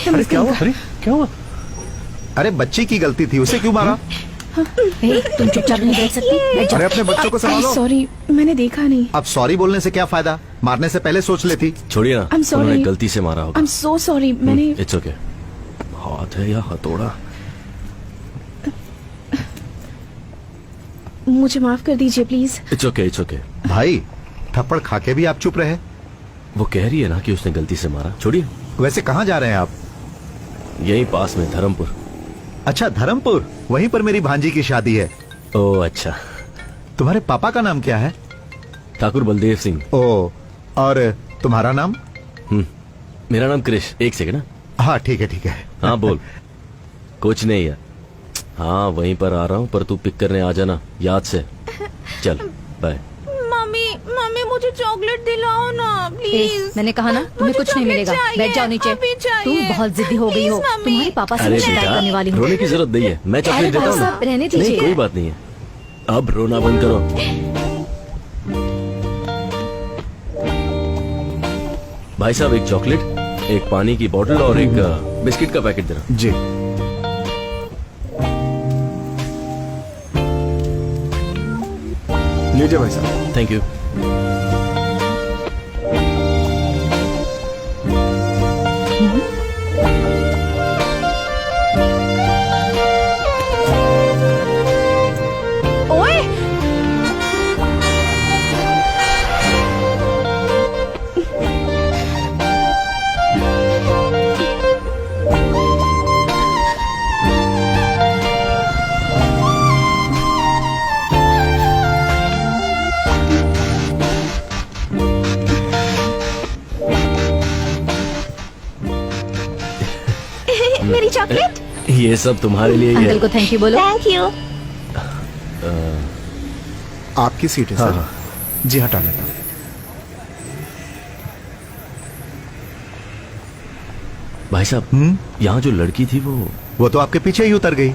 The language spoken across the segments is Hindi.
अरे क्या हुआ? अरे क्या हुआ? अरे बच्ची की गलती थी, उसे क्यों मारा? तुम चुपचाप नहीं बैठ सकती? अरे अपने बच्चों को संभालो। सॉरी, मैंने देखा नहीं। अब सॉरी बोलने से क्या फायदा, मारने से पहले सोच लेती। छोड़िए ना, I'm sorry. उन्होंने गलती से मारा होगा। I'm so sorry, मैंने इट्स ओके। हाथ है या हथौड़ा? मुझे माफ कर दीजिए please. It's okay, it's okay. भाई थप्पड़ खा के भी आप चुप रहे। वो कह रही है ना कि उसने गलती से मारा। छोड़िए। वैसे कहाँ जा रहे हैं आप? यहीं पास में धर्मपुर। अच्छा धर्मपुर, वहीं पर मेरी भांजी की शादी है। ओह अच्छा। तुम्हारे पापा का नाम क्या है? ठाकुर बलदेव सिंह। ओ, और तुम्हारा नाम? मेरा नाम क्रिश। एक सेकंड। हाँ ठीक है ठीक है। हाँ बोल। कुछ नहीं है। हाँ वहीं पर आ रहा हूँ, पर तू पिक करने आ जाना याद से। चल बाय। मम्मी मम्मी मुझे चॉकलेट दिलाओ ना प्लीज। मैंने कहा ना तुम्हें कुछ नहीं मिलेगा। बैठ जाओ नीचे। तुम बहुत जिद्दी हो गई हो। तुम्हारे पापा से अरे मैं शिकायत करने वाली हूँ। रोने की जरूरत नहीं है, मैं चॉकलेट देता हूँ ना। रहने नहीं दीजिए। कोई बात नहीं है, अब रोना बंद करो। भाई साहब एक चॉकलेट, एक पानी की बोतल और एक बिस्किट का पैकेट देना। जी। लीजिए भाई साहब। Thank you. ओए मेरी चॉकलेट। ये सब तुम्हारे लिए ही अंकल है। को थैंक यू बोलो। Thank you. आपकी सीट है हाँ, सर। जी हटा लेता हूँ। भाई साहब यहाँ जो लड़की थी वो तो आपके पीछे ही उतर गई।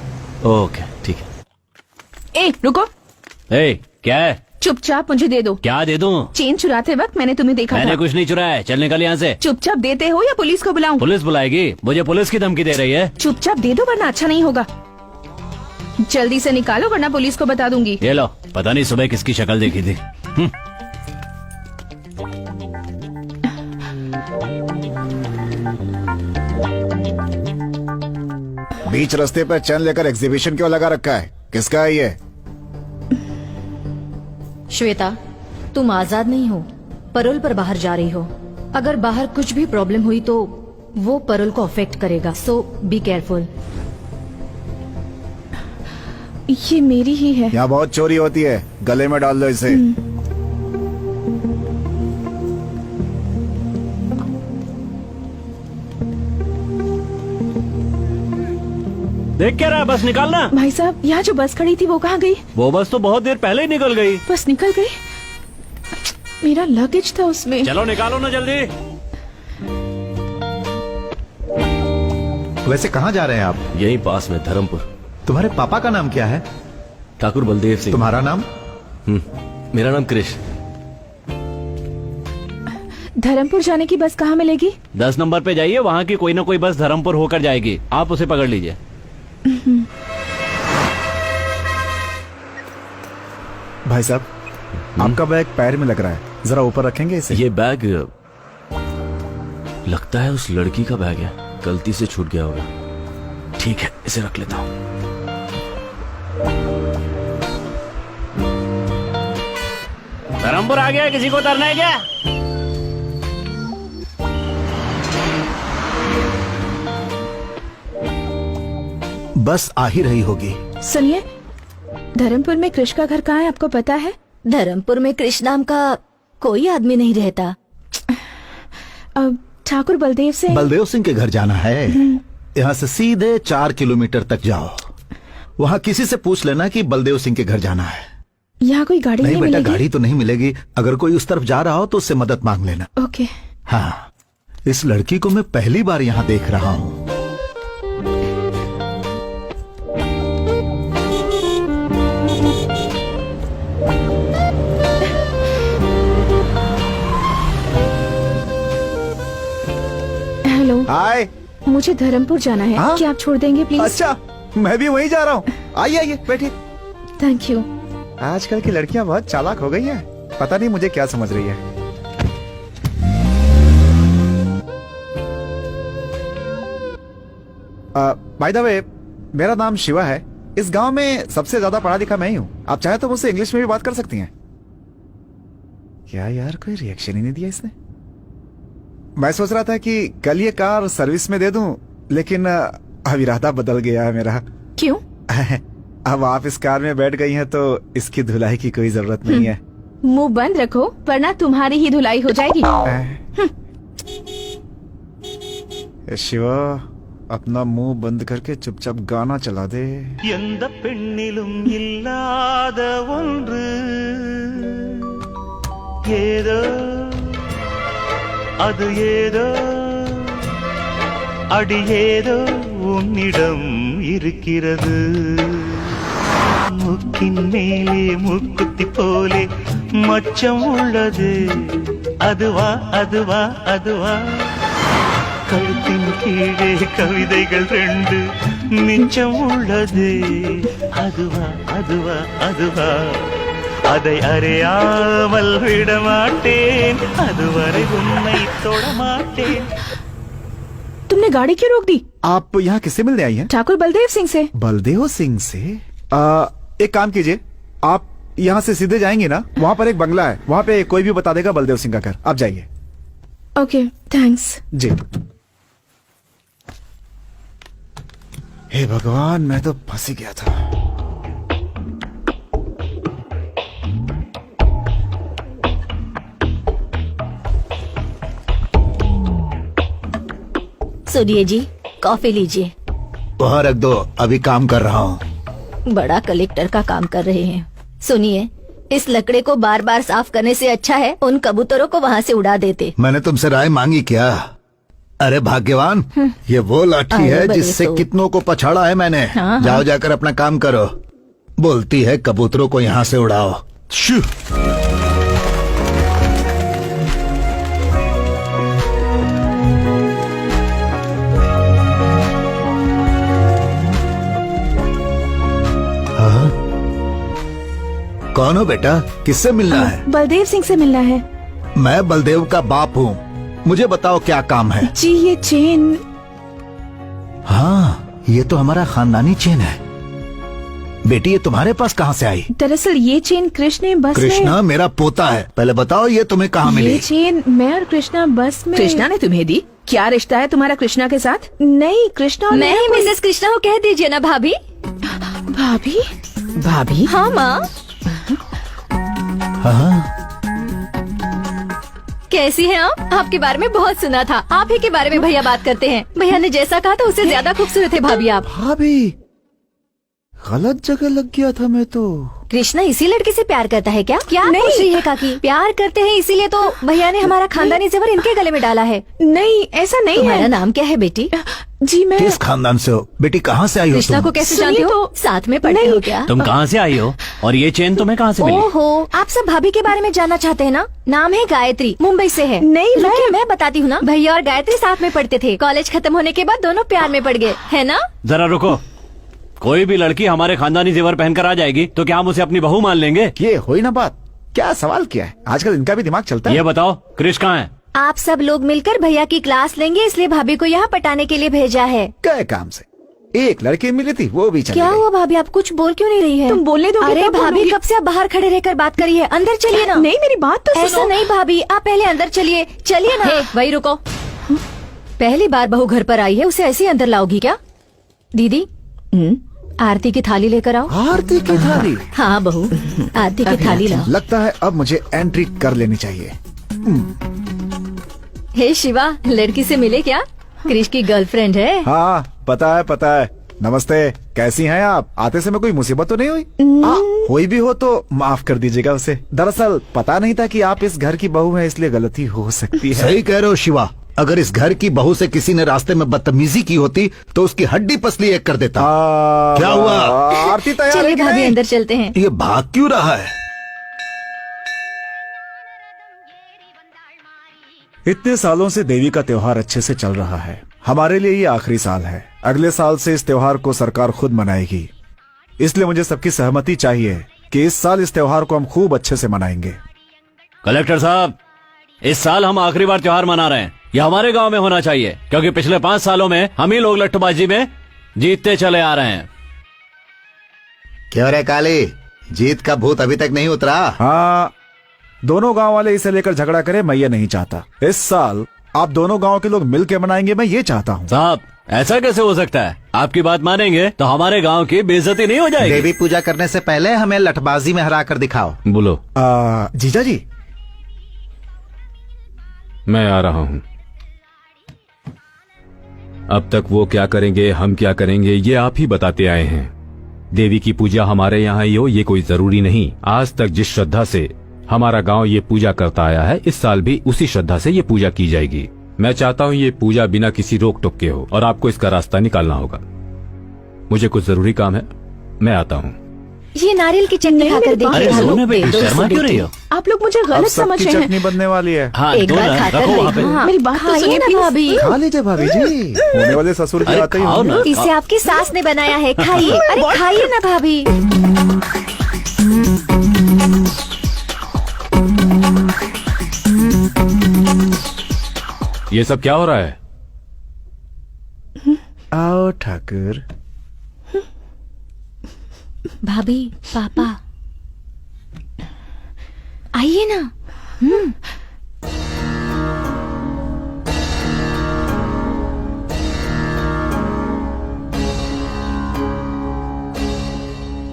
ओके ठीक है। ए रुको, ए क्या है? चुपचाप मुझे दे दो। क्या दे दूं? चेन चुराते वक्त मैंने तुम्हें देखा मैंने था। कुछ नहीं चुराया, चल निकल यहाँ से। चुपचाप देते हो या पुलिस को बुलाऊं? पुलिस बुलाएगी? मुझे पुलिस की धमकी दे रही है। चुपचाप दे दो वरना अच्छा नहीं होगा। जल्दी से निकालो वरना पुलिस को बता दूंगी। ये लो, पता नहीं सुबह किसकी शक्ल देखी थी। बीच रास्ते पर चैन लेकर एग्जीबिशन क्यों लगा रखा है? किसका है ये? श्वेता, तुम आजाद नहीं हो, परोल पर बाहर जा रही हो। अगर बाहर कुछ भी प्रॉब्लम हुई तो वो परोल को अफेक्ट करेगा, सो बी केयरफुल। ये मेरी ही है। यहाँ बहुत चोरी होती है, गले में डाल दो इसे। देख क्या रहा, बस निकालना। भाई साहब यहाँ जो बस खड़ी थी वो कहाँ गई? वो बस तो बहुत देर पहले ही निकल गई। बस निकल गई। मेरा लगेज था उसमें। चलो निकालो ना जल्दी। वैसे कहाँ जा रहे हैं आप? यहीं पास में धर्मपुर। तुम्हारे पापा का नाम क्या है? ठाकुर बलदेव सिंह। तुम्हारा नाम? मेरा नाम क्रिश। धर्मपुर जाने की बस कहाँ मिलेगी? 10 नंबर पे जाइए, वहाँ की कोई ना कोई बस धर्मपुर होकर जाएगी, आप उसे पकड़ लीजिए। भाई साहब, आपका बैग पैर में लग रहा है, जरा ऊपर रखेंगे इसे? ये बैग लगता है उस लड़की का बैग है, गलती से छूट गया होगा। ठीक है, इसे रख लेता हूँ। धर्मपुर आ गया, किसी को उतरना है क्या? बस आ ही रही होगी। सुनिए, धर्मपुर में कृष का घर कहाँ है आपको पता है? धर्मपुर में कृष्ण नाम का कोई आदमी नहीं रहता। अब ठाकुर बलदेव से। बलदेव सिंह के घर जाना है। यहाँ से सीधे 4 किलोमीटर तक जाओ, वहाँ किसी से पूछ लेना कि बलदेव सिंह के घर जाना है। यहाँ कोई गाड़ी नहीं नहीं बेटा, मिलेगी? गाड़ी तो नहीं मिलेगी। अगर कोई उस तरफ जा रहा हो तो उससे मदद मांग लेना। ओके। हाँ, इस लड़की को मैं पहली बार यहाँ देख रहा हूँ। हेलो, हाय। मुझे धर्मपुर जाना है। हाँ? क्या आप छोड़ देंगे प्लीज? अच्छा, मैं भी वहीं जा रहा हूँ। आइए आइए बैठिए। Thank you. आजकल की लड़कियां बहुत चालाक हो गई हैं। पता नहीं मुझे क्या समझ रही है। बाय द वे, मेरा नाम शिवा है। इस गांव में सबसे ज्यादा पढ़ा लिखा मैं ही हूँ। आप चाहे तो मुझसे इंग्लिश में भी बात कर सकती हैं। क्या यार, कोई रिएक्शन ही नहीं दिया इसने। मैं सोच रहा था कि कल ये कार सर्विस में दे दूं, लेकिन अब इरादा बदल गया है मेरा। क्यों? अब आप इस कार में बैठ गई हैं तो इसकी धुलाई की कोई जरूरत नहीं है। मुंह बंद रखो वरना तुम्हारी ही धुलाई हो जाएगी। शिवा, अपना मुंह बंद करके चुपचाप गाना चला दे। எந்த பெண்ணிலும் இல்லாத ஒன்று ஏதோ அது ஏதோ அடி ஏதோ உன்னிடம் இருக்கிறது முக்கின் மேலே முக்குத்தி போலே மச்சம் உள்ளது அதுவா அதுவா அதுவா கழுத்தின் கீழே கவிதைகள் ரெண்டு மிச்சம் உள்ளது அதுவா அதுவா அதுவா அதை அறியாமல் விடமாட்டேன் அதுவரை உன்னை தொடமாட்டேன்। तुमने गाड़ी क्यों रोक दी? आप यहाँ किससे मिलने आई हैं? ठाकुर बलदेव सिंह से। बलदेव सिंह से? एक काम कीजिए, आप यहाँ से सीधे जाएंगे ना, वहाँ पर एक बंगला है, वहाँ पे कोई भी बता देगा बलदेव सिंह का घर। आप जाइए। Okay, thanks. जी। हे भगवान, मैं तो फंस ही गया था। सुनिए जी, कॉफी लीजिए। वहाँ रख दो, अभी काम कर रहा हूँ। बड़ा कलेक्टर का काम कर रहे हैं। सुनिए, इस लकड़े को बार बार साफ करने से अच्छा है उन कबूतरों को वहाँ से उड़ा देते। मैंने तुमसे राय मांगी क्या? अरे भाग्यवान, ये वो लाठी अरे है बड़े जिससे तो। कितनों को पछाड़ा है मैंने। हाँ, जाओ हाँ। जाकर अपना काम करो। बोलती है कबूतरों को यहाँ से उड़ाओ। शू। हाँ? कौन हो बेटा, किससे मिलना है? बलदेव सिंह से मिलना है। मैं बलदेव का बाप हूँ। मुझे बताओ क्या काम है? जी ये चेन। हाँ, ये तो हमारा खानदानी चेन है। बेटी, ये तुम्हारे पास कहाँ से आई? दरअसल ये चेन कृष्ण बस कृष्णा मेरा पोता है। पहले बताओ ये तुम्हें कहाँ में। मिली? ये चेन मैं और कृष्णा बस में। कृष्णा ने तुम्हें दी? क्या रिश्ता है तुम्हारा कृष्णा के साथ? नहीं, कृष्णा और मैं ही कोई- मिसेस कृष्णा को कह दीजिए ना भाभी। भाभी। भाभी? हाँ माँ, हाँ, कैसी हैं आप? आपके बारे में बहुत सुना था। आप ही के बारे में भैया बात करते हैं। भैया ने जैसा कहा था उससे ज्यादा खूबसूरत है भाभी आप। भाभी, गलत जगह लग गया था मैं तो। कृष्णा इसी लड़के से प्यार करता है क्या? क्या नहीं। पूछ रही है काकी? प्यार करते हैं इसीलिए तो भैया ने हमारा खानदानी जेवर इनके गले में डाला है। नहीं, ऐसा नहीं तुम्हारा है। नाम क्या है बेटी? जी मैं किस खानदान से हो? बेटी कहाँ से आई हो कृष्णा तुम? को कैसे सुनिए जानते हो? तो- साथ में पढ़ते नहीं। हो क्या? तुम कहाँ से आई हो और ये चेन तुम्हें कहाँ से मिली? ओहो, आप सब भाभी के बारे में जानना चाहते हैं ना? नाम है गायत्री, मुंबई से है। नहीं, रुकिए, मैं बताती हूँ ना। भैया और गायत्री साथ में पढ़ते थे। कॉलेज खत्म होने के बाद दोनों प्यार में पड़ गए, है ना? जरा रुको, कोई भी लड़की हमारे खानदानी जेवर पहनकर आ जाएगी तो क्या हम उसे अपनी बहू मान लेंगे? ये हो ही ना बात। क्या सवाल किया है? आजकल इनका भी दिमाग चलता है। ये बताओ क्रिश कहाँ है? आप सब लोग मिलकर भैया की क्लास लेंगे, इसलिए भाभी को यहाँ पटाने के लिए भेजा है। गए काम से। एक लड़की मिली थी, वो भी चली क्या गई। हुआ भाभी, आप कुछ बोल क्यों नहीं रही है? तुम बोलने दोगे अरे तब भाभी, बोलूंगी। कब से आप बाहर खड़े रहकर बात करी है? अंदर चलिए ना। नहीं, मेरी बात तो ऐसा सुनो। नहीं भाभी, आप पहले अंदर चलिए। चलिए ना। वही रुको। पहली बार बहू घर पर आई है, उसे ऐसे ही अंदर लाओगी क्या? दीदी, आरती की थाली लेकर आओ। आरती की थाली? हाँ बहू, आरती की थाली लाओ। लगता है अब मुझे एंट्री कर लेनी चाहिए। हे शिवा, लड़की से मिले क्या? क्रिश की गर्लफ्रेंड है। हाँ, पता है पता है। नमस्ते, कैसी हैं आप? आते समय कोई मुसीबत तो नहीं हुई? हुई भी हो तो माफ कर दीजिएगा उसे। दरअसल पता नहीं था कि आप इस घर की बहू हैं, इसलिए गलती हो सकती है। सही कह रहे हो शिवा। अगर इस घर की बहू से किसी ने रास्ते में बदतमीजी की होती तो उसकी हड्डी पसली एक कर देता। क्या हुआ? आरती तैयार है चलिए कि भाभी, नहीं? अंदर चलते हैं। ये भाग क्यों रहा है? इतने सालों से देवी का त्योहार अच्छे से चल रहा है। हमारे लिए ये आखिरी साल है। अगले साल से इस त्योहार को सरकार खुद मनाएगी, इसलिए मुझे सबकी सहमति चाहिए कि इस साल इस त्योहार को हम खूब अच्छे से मनाएंगे। कलेक्टर साहब, इस साल हम आखिरी बार त्योहार मना रहे हैं। यह हमारे गांव में होना चाहिए, क्योंकि पिछले 5 सालों में हम ही लोग लट्टूबाजी में जीतते चले आ रहे हैं। क्यों रे काली, जीत का भूत अभी तक नहीं उतरा? हाँ, दोनों गांव वाले इसे लेकर झगड़ा करें, मैं ये नहीं चाहता। इस साल आप दोनों गांव के लोग मिलकर मनाएंगे, मैं ये चाहता हूँ। साहब, ऐसा कैसे हो सकता है? आपकी बात मानेंगे तो हमारे गांव की बेइज्जती नहीं हो जाएगी। देवी पूजा करने से पहले हमें लठबाजी में हरा कर दिखाओ। बोलो। जीजा जी, मैं आ रहा हूं। अब तक वो क्या करेंगे, हम क्या करेंगे, ये आप ही बताते आए हैं। देवी की पूजा हमारे यहाँ ही हो, ये कोई जरूरी नहीं। आज तक जिस श्रद्धा से हमारा गांव ये पूजा करता आया है, इस साल भी उसी श्रद्धा से ये पूजा की जाएगी। मैं चाहता हूँ ये पूजा बिना किसी रोक टोक के हो, और आपको इसका रास्ता निकालना होगा। मुझे कुछ जरूरी काम है, मैं आता हूँ। ये नारियल की चटनी खाकर देखिए। सोने बेटी, शर्मा क्यों रही हो? आप लोग मुझे अब गलत समझ सबकी रहे हैं। चटनी बनने वाली है। हाँ, एक दो बार ना, खाकर रखो वहाँ पे। देखो। हाँ, मेरी बात तो खाइए सुनिए, ना please। भाभी। खा लीजिए भाभी जी, होने वाले ससुर की अरे बातें ही खाओ होंगी। ना। इसे आपकी सास ने बनाया है, खाइए। अरे खाइए ना भाभी। ये सब क्या हो रहा है? आओ ठाकुर। भाभी, पापा, आइए ना।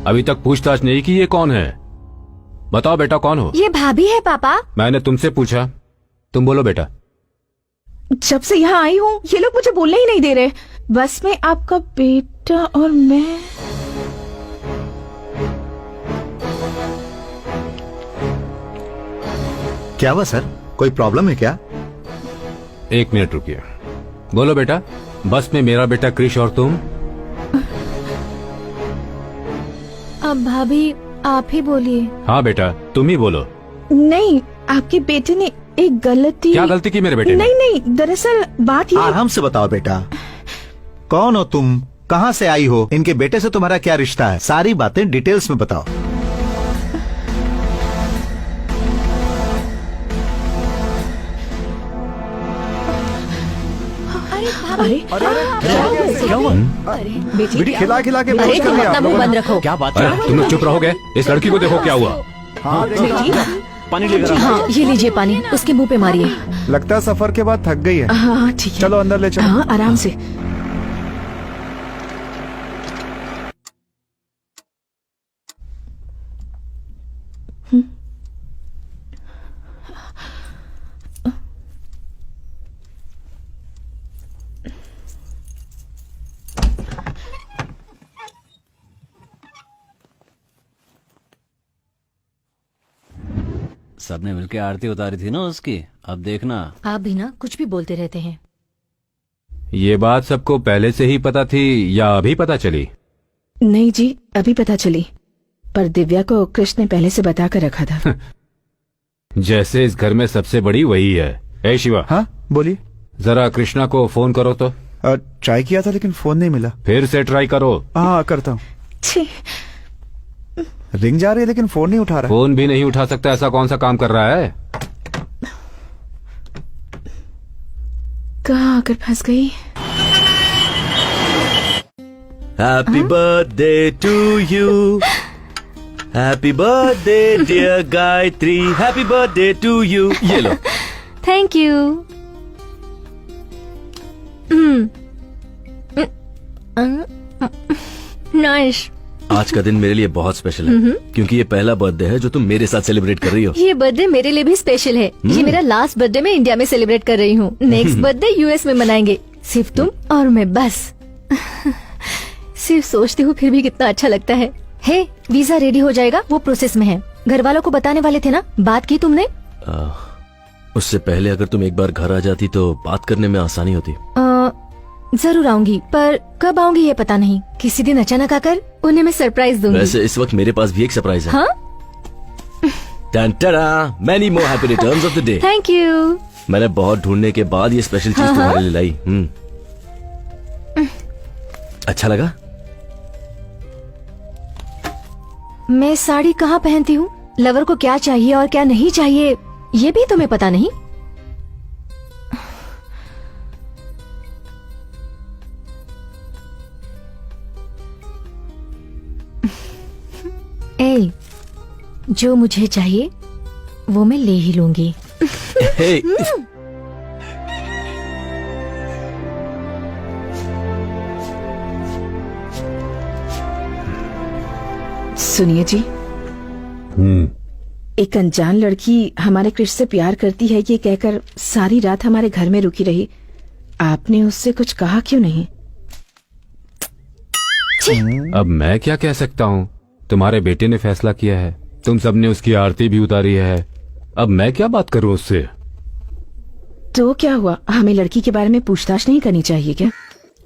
अभी तक पूछताछ नहीं की, ये कौन है? बताओ बेटा, कौन हो? ये भाभी है पापा। मैंने तुमसे पूछा, तुम बोलो बेटा। जब से यहाँ आई हूँ ये लोग मुझे बोलने ही नहीं दे रहे। बस में आपका बेटा और मैं। क्या हुआ सर, कोई प्रॉब्लम है क्या? 1 मिनट रुकिए। बोलो बेटा, बस में मेरा बेटा क्रिश और तुम। अब भाभी आप ही बोलिए। हाँ बेटा, तुम ही बोलो। नहीं, आपके बेटे ने एक गलती। क्या गलती की मेरे बेटे ने? नहीं नहीं, दरअसल बात ये। आराम से बताओ बेटा, कौन हो तुम, कहाँ से आई हो, इनके बेटे से तुम्हारा क्या रिश्ता है, सारी बातें डिटेल्स में बताओ। अरे क्या हुआ? बेटी खिला खिला के अरे बेहोश कर तुम दिया अपना आप मुंह लोगों बंद ने। रखो। क्या बात अरे है? तुम लोग चुप रहोगे? इस लड़की को देखो क्या हुआ। हाँ, देखो। पानी लेकर आओ। हाँ, ये लीजिए पानी, उसके मुंह पे मारिए। लगता है सफर के बाद थक गई है। हाँ ठीक है। चलो अंदर ले चलो। हाँ, आराम से। सबने मिलके आरती उतारी थी ना उसकी, अब देखना। आप भी ना कुछ भी बोलते रहते हैं। ये बात सबको पहले से ही पता थी या अभी पता चली? नहीं जी, अभी पता चली, पर दिव्या को कृष्ण ने पहले से बता कर रखा था। जैसे इस घर में सबसे बड़ी वही है। ए शिवा, हाँ बोलिए। जरा कृष्णा को फोन करो तो। ट्राई किया था लेकिन फोन नहीं मिला। फिर से ट्राई करो। हाँ करता हूँ। छी, रिंग जा रही है लेकिन फोन नहीं उठा रहा। फोन भी नहीं उठा सकता, ऐसा कौन सा काम कर रहा है? कहाँ आकर फंस गई। Happy birthday to you, happy birthday dear Gayatri, happy birthday to you. ये लो। Thank you. नाइस। आज का दिन मेरे लिए बहुत स्पेशल है, क्योंकि ये पहला बर्थडे है जो तुम मेरे साथ सेलिब्रेट कर रही हो। ये बर्थडे मेरे लिए भी स्पेशल है। ये मेरा लास्ट बर्थडे मैं इंडिया में सेलिब्रेट कर रही हूँ। नेक्स्ट बर्थडे यूएस में मनाएंगे, सिर्फ तुम और मैं, बस। सिर्फ सोचती हूँ फिर भी कितना अच्छा लगता है। हे, वीजा रेडी हो जाएगा, वो प्रोसेस में है। घर वालों को बताने वाले थे ना, बात की तुमने? उससे पहले अगर तुम एक बार घर आ जाती तो बात करने में आसानी होती। जरूर आऊंगी, पर कब आऊंगी ये पता नहीं। किसी दिन अचानक आकर उन्हें मैं सरप्राइज दूंगी। वैसे इस वक्त मेरे पास भी एक सरप्राइज है। हाँ? Tan-tada! Many more happy returns of the day. Thank you. मैंने बहुत ढूंढने के बाद ये स्पेशल चीज तुम्हारे लिए लाई। अच्छा लगा? मैं साड़ी कहाँ पहनती हूँ, लवर को क्या चाहिए और क्या नहीं चाहिए, ये भी तुम्हें पता नहीं? ए, जो मुझे चाहिए वो मैं ले ही लूंगी। हे, सुनिए जी, एक अनजान लड़की हमारे कृष्ण से प्यार करती है ये कहकर सारी रात हमारे घर में रुकी रही। आपने उससे कुछ कहा क्यों नहीं? अब मैं क्या कह सकता हूँ? तुम्हारे बेटे ने फैसला किया है, तुम सबने उसकी आरती भी उतारी है, अब मैं क्या बात करूँ उससे? तो क्या हुआ, हमें लड़की के बारे में पूछताछ नहीं करनी चाहिए क्या?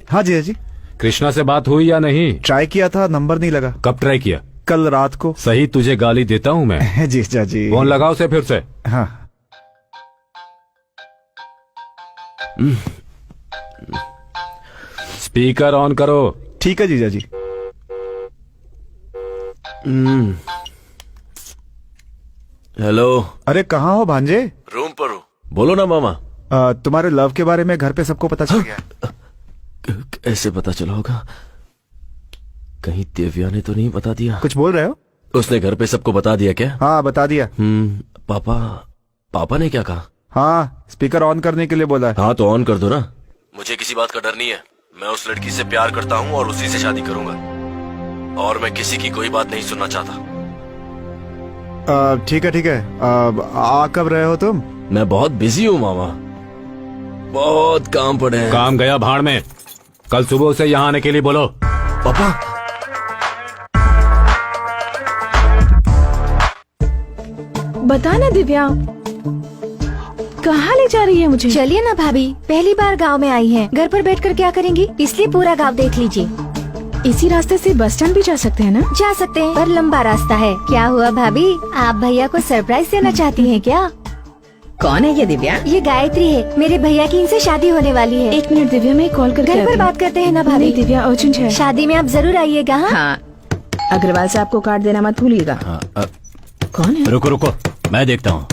हाँ जी, हाँ जी। कृष्णा से बात हुई या नहीं? ट्राई किया था, नंबर नहीं लगा। कब ट्राई किया? कल रात को। सही तुझे गाली देता हूँ मैं। जी चाची। फोन लगाओ उसे फिर से। हाँ। स्पीकर ऑन करो। ठीक है जीजा जी। हेलो। अरे कहाँ हो भांजे? रूम पर हूँ। बोलो ना मामा। तुम्हारे लव के बारे में घर पे सबको पता चल गया है। कैसे पता चला होगा? कहीं दिव्या ने तो नहीं बता दिया? कुछ बोल रहे हो? उसने घर पे सबको बता दिया क्या? हाँ बता दिया। पापा ने क्या कहा? हाँ, स्पीकर ऑन करने के लिए बोला है। हाँ तो ऑन कर दो ना। मुझे किसी बात का डर नहीं है, मैं उस लड़की से प्यार करता हूँ और उसी से शादी करूंगा, और मैं किसी की कोई बात नहीं सुनना चाहता। ठीक है ठीक है। आ कब रहे हो तुम? मैं बहुत बिजी हूँ मामा, बहुत काम पड़े हैं। काम गया भाड़ में, कल सुबह उसे यहाँ आने के लिए बोलो। पापा बता ना दिव्या, कहाँ ले जा रही है मुझे? चलिए ना भाभी, पहली बार गांव में आई हैं, घर पर बैठकर क्या करेंगी, इसलिए पूरा गांव देख लीजिए। इसी रास्ते से बस स्टैंड भी जा सकते हैं ना? जा सकते हैं, पर लंबा रास्ता है। क्या हुआ भाभी, आप भैया को सरप्राइज देना चाहती हैं क्या? कौन है ये दिव्या? ये गायत्री है, मेरे भैया की इनसे शादी होने वाली है। एक मिनट दिव्या, मैं कॉल करके घर पर आती हूँ। बात करते हैं ना भाभी। नहीं दिव्या, अर्जेंट है। शादी में आप जरूर आइएगा। हाँ? हाँ, अग्रवाल साहब को कार्ड देना मत भूलिएगा। कौन है? रुको रुको, मैं देखता हूँ।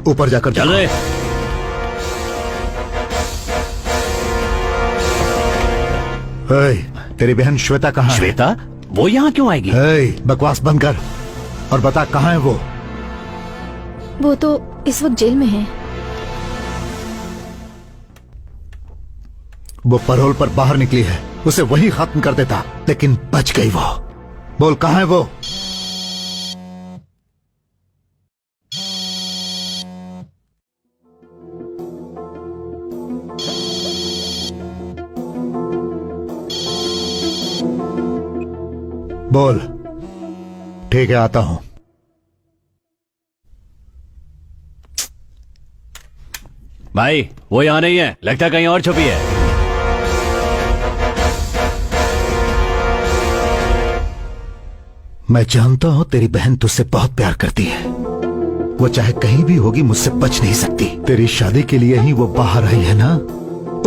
ऊपर जाकर चल रहे। तेरी बहन श्वेता कहाँ है? श्वेता? वो यहाँ क्यों आएगी? बकवास बंद कर और बता कहाँ है वो? वो तो इस वक्त जेल में है। वो पैरोल पर बाहर निकली है, उसे वहीं खत्म कर देता, लेकिन बच गई वो। बोल कहाँ है वो? बोल। ठीक है, आता हूं। भाई वो यहाँ नहीं है, लगता है कहीं और छुपी है। मैं जानता हूं तेरी बहन तुझसे बहुत प्यार करती है, वो चाहे कहीं भी होगी मुझसे बच नहीं सकती। तेरी शादी के लिए ही वो बाहर आई है ना,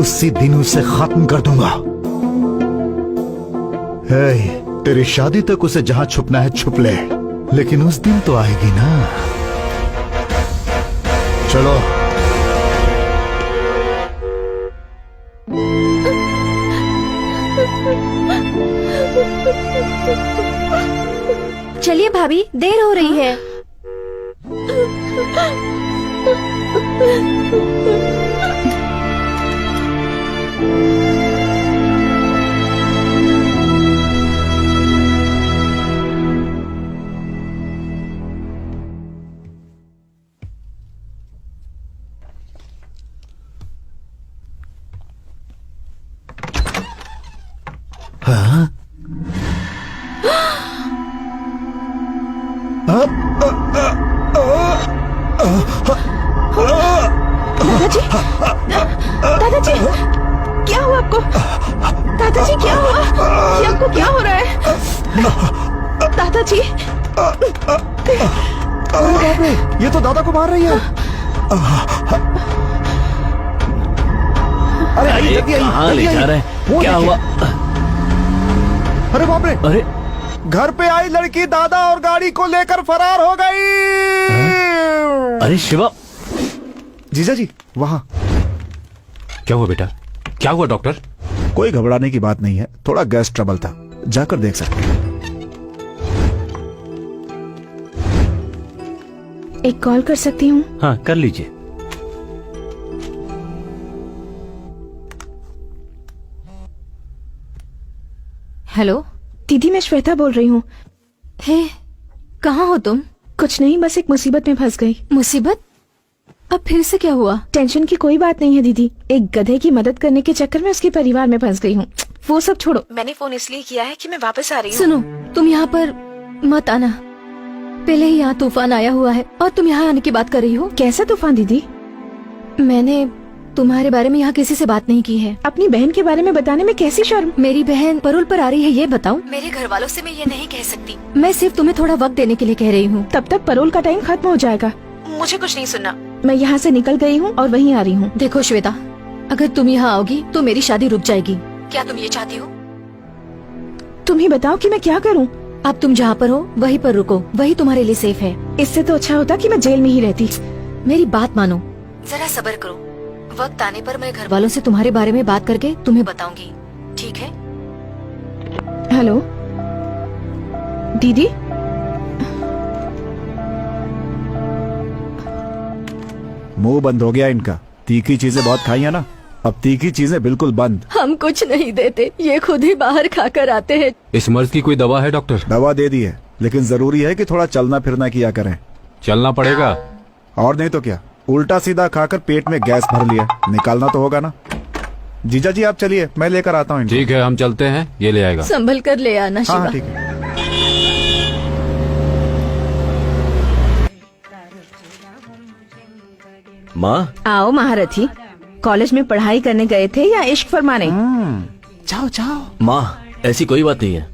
उसी दिन उसे खत्म कर दूंगा। तेरी शादी तक उसे जहां छुपना है छुप ले, लेकिन उस दिन तो आएगी ना। चलो। चलिए भाभी, देर हो रही है। हाँ? दादाजी, दादाजी, क्या हुआ आपको? दादाजी क्या हुआ? ये आपको क्या हो रहा है? दादाजी अरे बाप रे, ये तो दादा को मार रही है। अरे आइए, जल्दी आइए, कहाँ ले जल्दी जा आइए। रहे हैं? वो क्या देखिए। हुआ? अरे बाप रे, अरे घर पे आई लड़की दादा और गाड़ी को लेकर फरार हो गई। अरे शिवा, जीजा जी वहाँ। क्या हुआ बेटा? क्या हुआ डॉक्टर? कोई घबराने की बात नहीं है, थोड़ा गैस ट्रबल था, जाकर देख सकते हैं। एक कॉल कर सकती हूँ? हाँ कर लीजिए। हेलो दीदी मैं श्वेता बोल रही हूँ। हे, कहाँ हो तुम? कुछ नहीं, बस एक मुसीबत में फंस गई। मुसीबत? अब फिर से क्या हुआ? टेंशन की कोई बात नहीं है दीदी, एक गधे की मदद करने के चक्कर में उसके परिवार में फंस गई हूँ। वो सब छोड़ो, मैंने फोन इसलिए किया है कि मैं वापस आ रही हूँ। सुनो, तुम यहाँ पर मत आना। पहले ही यहाँ तूफान आया हुआ है और तुम यहाँ आने की बात कर रही हो। कैसा तूफान दीदी? मैंने तुम्हारे बारे में यहाँ किसी से बात नहीं की है। अपनी बहन के बारे में बताने में कैसी शर्म? मेरी बहन परोल पर आ रही है, ये बताऊं? मेरे घर वालों से मैं ये नहीं कह सकती। मैं सिर्फ तुम्हें थोड़ा वक्त देने के लिए कह रही हूँ। तब तक परोल का टाइम खत्म हो जाएगा। मुझे कुछ नहीं सुनना। मैं यहाँ से निकल गई हूँ और वहीं आ रही हूँ। देखो श्वेता, अगर तुम यहाँ आओगी तो मेरी शादी रुक जाएगी। क्या तुम ये चाहती हो? तुम ही बताओ कि मैं क्या करूँ। अब तुम जहाँ पर हो वहीं पर रुको, वही तुम्हारे लिए सेफ है। इससे तो अच्छा होता कि मैं जेल में ही रहती। मेरी बात मानो, जरा सब्र करो। वक्त आने पर मैं घर वालों से तुम्हारे बारे में बात करके तुम्हें बताऊंगी, ठीक है? हेलो दीदी। मुंह बंद हो गया इनका, तीखी चीजें बहुत खाई है ना, अब तीखी चीजें बिल्कुल बंद। हम कुछ नहीं देते, ये खुद ही बाहर खाकर आते हैं। इस मर्ज की कोई दवा है डॉक्टर? दवा दे दी है, लेकिन जरूरी है कि थोड़ा चलना फिरना किया करें। चलना पड़ेगा। और नहीं तो क्या, उल्टा सीधा खाकर पेट में गैस भर लिया, निकालना तो होगा ना। जीजा जी आप चलिए, मैं लेकर आता हूँ इनको। ठीक है हम चलते हैं, ये ले आएगा। संभल कर ले आना हाँ शिवा। हाँ, ठीक है। माँ, आओ महारथी, कॉलेज में पढ़ाई करने गए थे या इश्क फरमाने? जाओ जाओ। माँ ऐसी कोई बात नहीं है।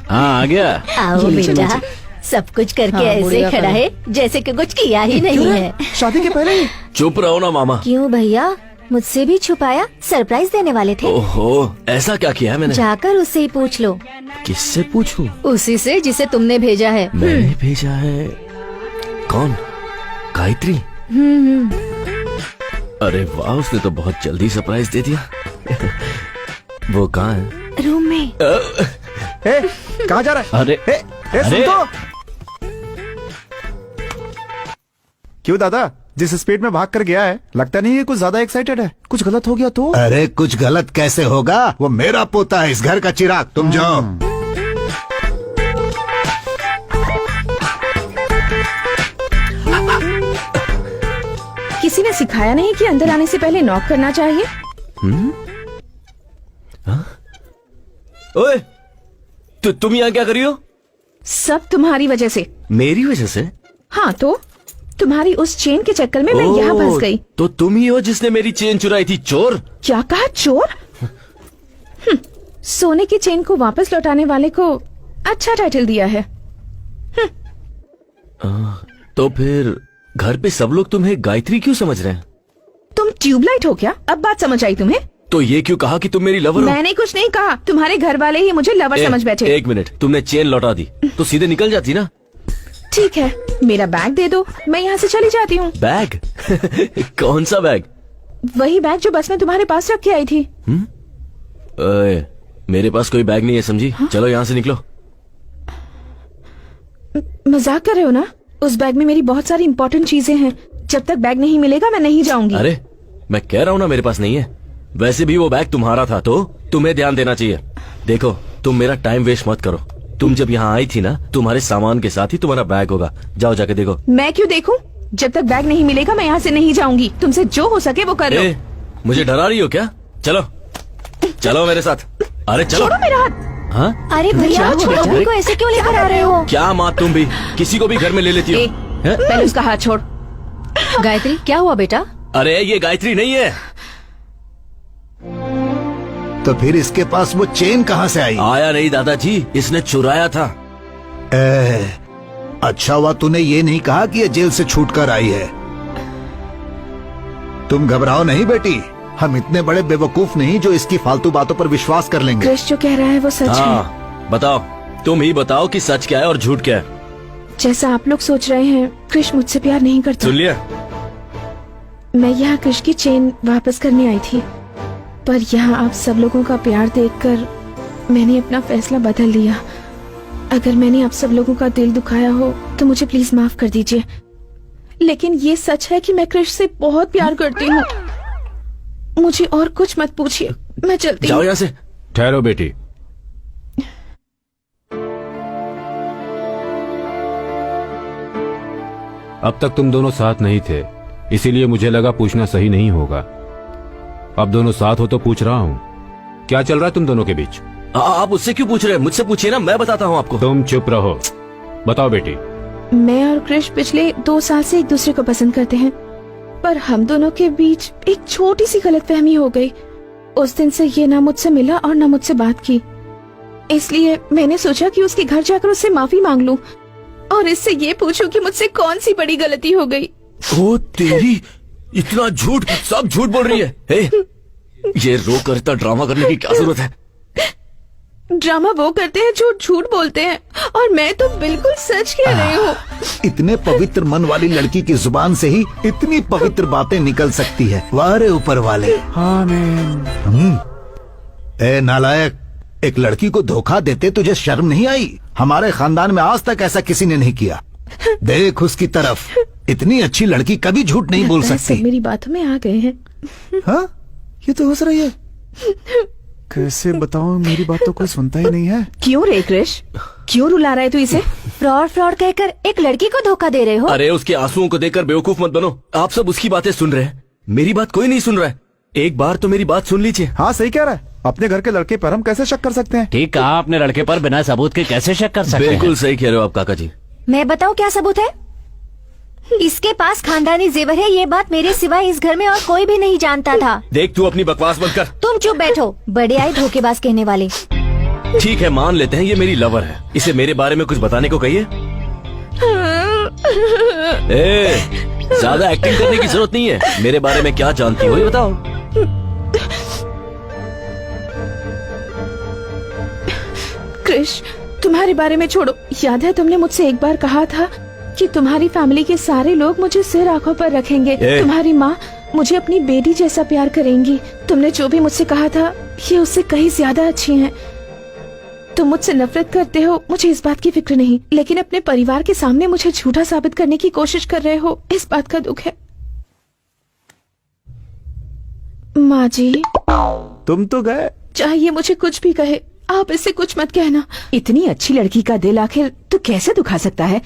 हाँ आ गया। आओ बेटा, सब कुछ करके ऐसे खड़ा है जैसे कि कुछ किया ही नहीं है। शादी के पहले ही? चुप रहो ना मामा। क्यों भैया, मुझसे भी छुपाया? सरप्राइज देने वाले थे? ओहो, ऐसा क्या किया है मैंने? जाकर उससे ही पूछ लो। किससे पूछूं? उसी से जिसे तुमने भेजा है। मैंने भेजा है? कौन? गायत्री? अरे वाह, उसने तो बहुत जल्दी सरप्राइज दे दिया। वो कहाँ है? रूम में। कहाँ जा रहा है? अरे सुन अरे! तो। क्यों दादा, जिस स्पीड में भाग कर गया है, लगता नहीं है कुछ ज्यादा एक्साइटेड है। कुछ गलत हो गया तो? अरे कुछ गलत कैसे होगा, वो मेरा पोता है, इस घर का चिराग। तुम जाओ। किसी ने सिखाया नहीं कि अंदर आने से पहले नॉक करना चाहिए? ओए, तुम यहाँ क्या कर रही हो? सब तुम्हारी वजह से। मेरी वजह से? हाँ तो तुम्हारी उस चेन के चक्कर में मैं यहाँ फंस गई। तो तुम ही हो जिसने मेरी चेन चुराई थी, चोर? क्या कहा, चोर? सोने की चेन को वापस लौटाने वाले को अच्छा टाइटल दिया है। तो फिर घर पे सब लोग तुम्हें गायत्री क्यों समझ रहे हैं? तुम ट्यूबलाइट हो क्या? अब बात समझ आई तुम्हें? तो ये क्यों कहा कि तुम मेरी लवर हो? मैंने कुछ नहीं कहा, तुम्हारे घर वाले ही मुझे लवर समझ बैठे। एक मिनट, तुमने चेन लौटा दी तो सीधे निकल जाती ना। ठीक है, मेरा बैग दे दो, मैं यहाँ से चली जाती हूँ। बैग? कौन सा बैग? वही बैग जो बस में तुम्हारे पास रख के आई थी। ओए, मेरे पास कोई बैग नहीं है, समझी? चलो यहाँ से निकलो। मजाक कर रहे हो ना? उस बैग में मेरी बहुत सारी इंपॉर्टेंट चीजें हैं। जब तक बैग नहीं मिलेगा मैं नहीं जाऊंगी। अरे मैं कह रहा हूँ ना, मेरे पास नहीं है। वैसे भी वो बैग तुम्हारा था तो तुम्हें ध्यान देना चाहिए। देखो, तुम मेरा टाइम वेस्ट मत करो। तुम जब यहाँ आई थी ना, तुम्हारे सामान के साथ ही तुम्हारा बैग होगा। जाओ जाके देखो। मैं क्यों देखूं? जब तक बैग नहीं मिलेगा मैं यहाँ से नहीं जाऊंगी। तुमसे जो हो सके वो कर लो। मुझे डरा रही हो क्या? चलो चलो मेरे साथ। अरे चलो। छोड़ो मेरा हाथ। हाँ? अरे भैया, छोड़ो, मम्मी को ऐसे क्यों लेकर आ रहे हो? क्या माँ, तुम भी किसी को भी घर में ले लेती हो? पहले उसका हाथ छोड़। गायत्री, क्या हुआ बेटा? अरे ये गायत्री नहीं है। तो फिर इसके पास वो चेन कहाँ से आई? आया नहीं दादाजी, इसने चुराया था। अच्छा हुआ तूने ये नहीं कहा कि ये जेल से छूटकर आई है। तुम घबराओ नहीं बेटी, हम इतने बड़े बेवकूफ नहीं जो इसकी फालतू बातों पर विश्वास कर लेंगे। क्रिश जो कह रहा है वो सच है। हाँ बताओ, तुम ही बताओ कि सच क्या है और झूठ क्या है। जैसा आप लोग सोच रहे हैं, क्रिश मुझसे प्यार नहीं करता। सुन लिया? मैं यहाँ क्रिश की चेन वापस करने आई थी, पर यहाँ आप सब लोगों का प्यार देखकर मैंने अपना फैसला बदल लिया। अगर मैंने आप सब लोगों का दिल दुखाया हो तो मुझे प्लीज माफ कर दीजिए। लेकिन ये सच है कि मैं क्रिश से बहुत प्यार करती हूँ। मुझे और कुछ मत पूछिए, मैं चलती जाओ हूँ। यहाँ से। ठहरो बेटी। अब तक तुम दोनों साथ नहीं थे, इसीलिए मुझे लगा पूछना सही नहीं होगा। अब दोनों साथ हो तो पूछ रहा हूँ, क्या चल रहा है तुम दोनों के बीच? आप उससे क्यों पूछ रहे हैं? मुझसे पूछिए ना, मैं बताता हूँ आपको। तुम चुप रहो, बताओ बेटी। मैं और क्रिश पिछले 2 साल से एक दूसरे को पसंद करते हैं, पर हम दोनों के बीच एक छोटी सी गलतफहमी हो गई। उस दिन से ये ना मुझसे मिला और ना मुझसे बात की, इसलिए मैंने सोचा कि उसके घर जाकर उससे माफी मांग लूं और इससे ये पूछूं कि मुझसे कौन सी बड़ी गलती हो गई। ओ तेरी, इतना झूठ, सब झूठ बोल रही है। हे, ये रो कर इतना ड्रामा करने की क्या जरूरत है? ड्रामा वो करते हैं जो झूठ बोलते हैं, और मैं तो बिल्कुल सच कह रही हूँ। इतने पवित्र मन वाली लड़की की जुबान से ही इतनी पवित्र बातें निकल सकती है। वाह रे ऊपर वाले। ए नालायक, एक लड़की को धोखा देते तुझे शर्म नहीं आई? हमारे खानदान में आज तक ऐसा किसी ने नहीं किया। देख उसकी तरफ, इतनी अच्छी लड़की कभी झूठ नहीं बोल लगता है सकती। सब मेरी बातों में आ गए हैं। हाँ, ये तो हंस रही है। कैसे बताऊं, मेरी बात तो कोई सुनता ही नहीं है। क्यों रे क्रिश, क्यों रुला रहा है तू इसे? फ्रॉड फ्रॉड कहकर एक लड़की को धोखा दे रहे हो? अरे उसके आंसुओं को देखकर बेवकूफ मत बनो। आप सब उसकी बातें सुन रहे हैं, मेरी बात कोई नहीं सुन रहा है। एक बार तो मेरी बात सुन लीजिए। हाँ सही कह रहा है, अपने घर के लड़के पर हम कैसे शक कर सकते हैं? ठीक कहा, अपने लड़के पर बिना सबूत के कैसे शक कर सकते हैं? बिल्कुल सही कह रहे हो आप काका जी। मैं बताऊं क्या सबूत है? इसके पास खानदानी जेवर है, ये बात मेरे सिवाय इस घर में और कोई भी नहीं जानता था। देख तू अपनी बकवास बंद कर। तुम चुप बैठो, बड़े आए धोखेबाज कहने वाले। ठीक है, मान लेते हैं ये मेरी लवर है, इसे मेरे बारे में कुछ बताने को कहिए। ज्यादा एक्टिंग करने की जरूरत नहीं है, मेरे बारे में क्या जानती हो ये बताओ। क्रिश, तुम्हारे बारे में छोड़ो। याद है तुमने मुझसे एक बार कहा था कि तुम्हारी फैमिली के सारे लोग मुझे सिर आंखों पर रखेंगे। तुम्हारी माँ मुझे अपनी बेटी जैसा प्यार करेंगी। तुमने जो भी मुझसे कहा था, ये उससे कहीं ज्यादा अच्छी हैं। तुम मुझसे नफरत करते हो, मुझे इस बात की फिक्र नहीं, लेकिन अपने परिवार के सामने मुझे झूठा साबित करने की कोशिश कर रहे हो, इस बात का दुख है। माँ जी, तुम तो गए। चाहे ये मुझे कुछ भी कहे, आप इससे कुछ मत कहना। इतनी अच्छी लड़की का दिल आखिर तू कैसे दुखा सकता है?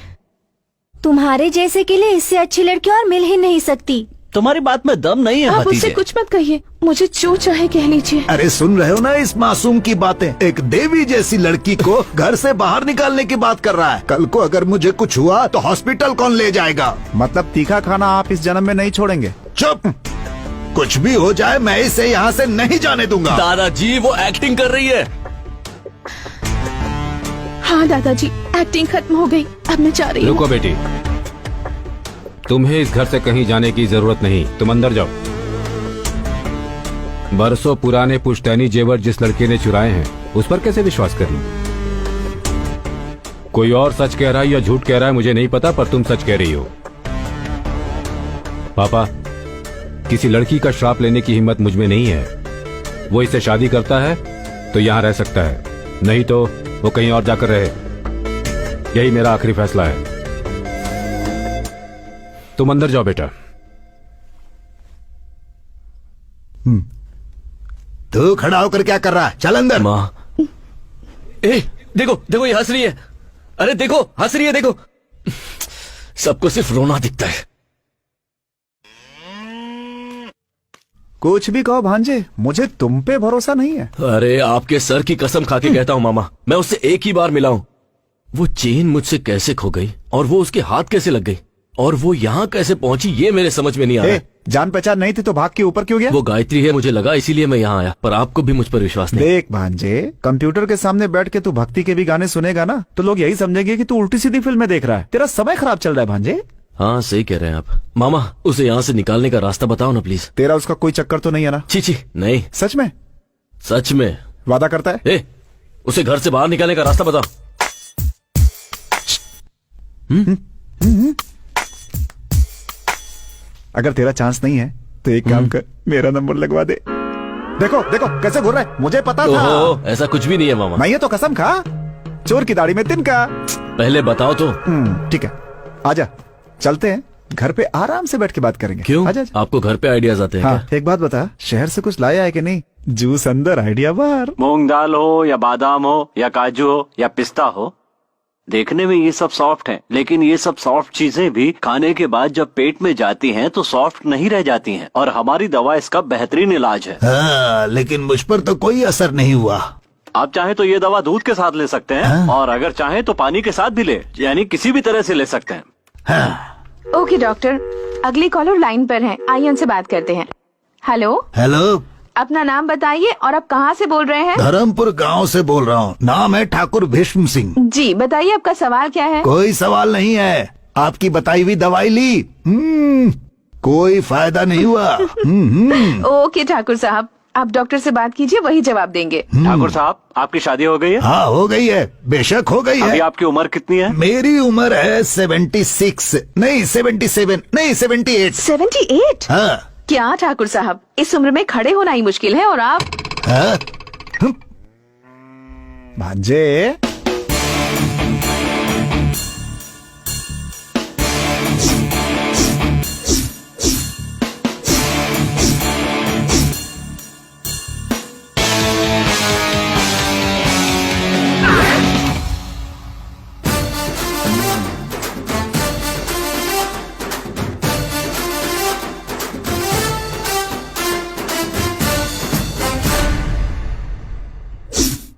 तुम्हारे जैसे के लिए इससे अच्छी लड़की और मिल ही नहीं सकती। तुम्हारी बात में दम नहीं है आप उससे भतीजे। कुछ मत कहिए, मुझे जो चाहे कह लीजिए। अरे सुन रहे हो ना इस मासूम की बातें? एक देवी जैसी लड़की को घर से बाहर निकालने की बात कर रहा है। कल को अगर मुझे कुछ हुआ तो हॉस्पिटल कौन ले जाएगा? मतलब तीखा खाना आप इस जन्म में नहीं छोड़ेंगे? चुप, कुछ भी हो जाए मैं इसे यहाँ से नहीं जाने दूंगा। दादाजी वो एक्टिंग कर रही है। हाँ दादाजी, एक्टिंग खत्म हो गई, अब मैं जा रही हूँ। रुको बेटी, तुम्हें इस घर से कहीं जाने की जरूरत नहीं, तुम अंदर जाओ। बरसों पुराने पुश्तैनी जेवर जिस लड़के ने चुराए हैं, उस पर कैसे विश्वास करें? कोई और सच कह रहा है या झूठ कह रहा है मुझे नहीं पता, पर तुम सच कह रही हो। पापा, किसी लड़की का श्राप लेने की हिम्मत मुझ में नहीं है। वो इससे शादी करता है तो यहाँ रह सकता है, नहीं तो वो कहीं और जाकर रहे। यही मेरा आखिरी फैसला है। तुम अंदर जाओ बेटा। तू खड़ा होकर क्या कर रहा है? चल अंदर। माँ, देखो देखो ये हंस रही है। अरे देखो हंस रही है, देखो। सबको सिर्फ रोना दिखता है। कुछ भी कहो भांजे, मुझे तुम पे भरोसा नहीं है। अरे आपके सर की कसम खा के कहता हूँ मामा, मैं उससे एक ही बार मिला हूँ। वो चेन मुझसे कैसे खो गई और वो उसके हाथ कैसे लग गई और वो यहाँ कैसे पहुंची, ये मेरे समझ में नहीं आ रहा। जान पहचान नहीं थी तो भाग के ऊपर क्यों गया? वो गायत्री है मुझे लगा, इसीलिए मैं यहाँ आया, पर आपको भी मुझ पर विश्वास नहीं। देख भांजे, कंप्यूटर के सामने बैठ के तू भक्ति के भी गाने सुनेगा ना तो लोग यही समझेंगे कि तू उल्टी सीधी फिल्में देख रहा है। तेरा समय खराब चल रहा है भांजे। हाँ सही कह रहे हैं आप। मामा उसे यहाँ से निकालने का रास्ता बताओ ना प्लीज। तेरा उसका कोई चक्कर तो नहीं है ना? छी नहीं। सच में? सच में। वादा करता है? ए, उसे घर से बाहर निकालने का रास्ता बताओ। अगर तेरा चांस नहीं है तो एक काम कर, मेरा नंबर लगवा दे। देखो देखो कैसे घूर रहा है, मुझे पता था। ओहो, ऐसा कुछ भी नहीं है मामा। नहीं है तो कसम खा, चोर की दाढ़ी में तिनका। पहले बताओ तो। ठीक है, आजा चलते हैं, घर पे आराम से बैठ के बात करेंगे। क्यों? आजा, आजा। आपको घर पे आइडियाज आते हैं हाँ, एक बात बता, शहर से कुछ लाया है कि नहीं? जूस अंदर आइडिया बाहर। मूंग दाल हो या बादाम हो या काजू हो या पिस्ता हो, देखने में ये सब सॉफ्ट हैं, लेकिन ये सब सॉफ्ट चीजें भी खाने के बाद जब पेट में जाती हैं तो सॉफ्ट नहीं रह जाती हैं, और हमारी दवा इसका बेहतरीन इलाज है। हाँ, लेकिन मुझ पर तो कोई असर नहीं हुआ। आप चाहें तो ये दवा दूध के साथ ले सकते हैं, और अगर चाहें तो पानी के साथ भी ले, यानी किसी भी तरह से ले सकते हैं। हाँ। ओके डॉक्टर, अगली कॉलर लाइन पर है, आइए उनसे बात करते हैं। हेलो हेलो, अपना नाम बताइए और आप कहाँ से बोल रहे हैं? धर्मपुर गांव से बोल रहा हूँ। नाम है ठाकुर भीष्म सिंह। जी बताइए, आपका सवाल क्या है? कोई सवाल नहीं है, आपकी बताई हुई दवाई ली, कोई फायदा नहीं हुआ। ओके ठाकुर साहब, आप डॉक्टर से बात कीजिए, वही जवाब देंगे। ठाकुर साहब, आपकी शादी हो गई है? हाँ हो गई है, बेशक हो गई अभी है। आपकी उम्र कितनी है? मेरी उम्र है 76, नहीं 77, नहीं 78। 78? हाँ। क्या ठाकुर साहब, इस उम्र में खड़े होना ही मुश्किल है, और आप? हाँ? भांजे,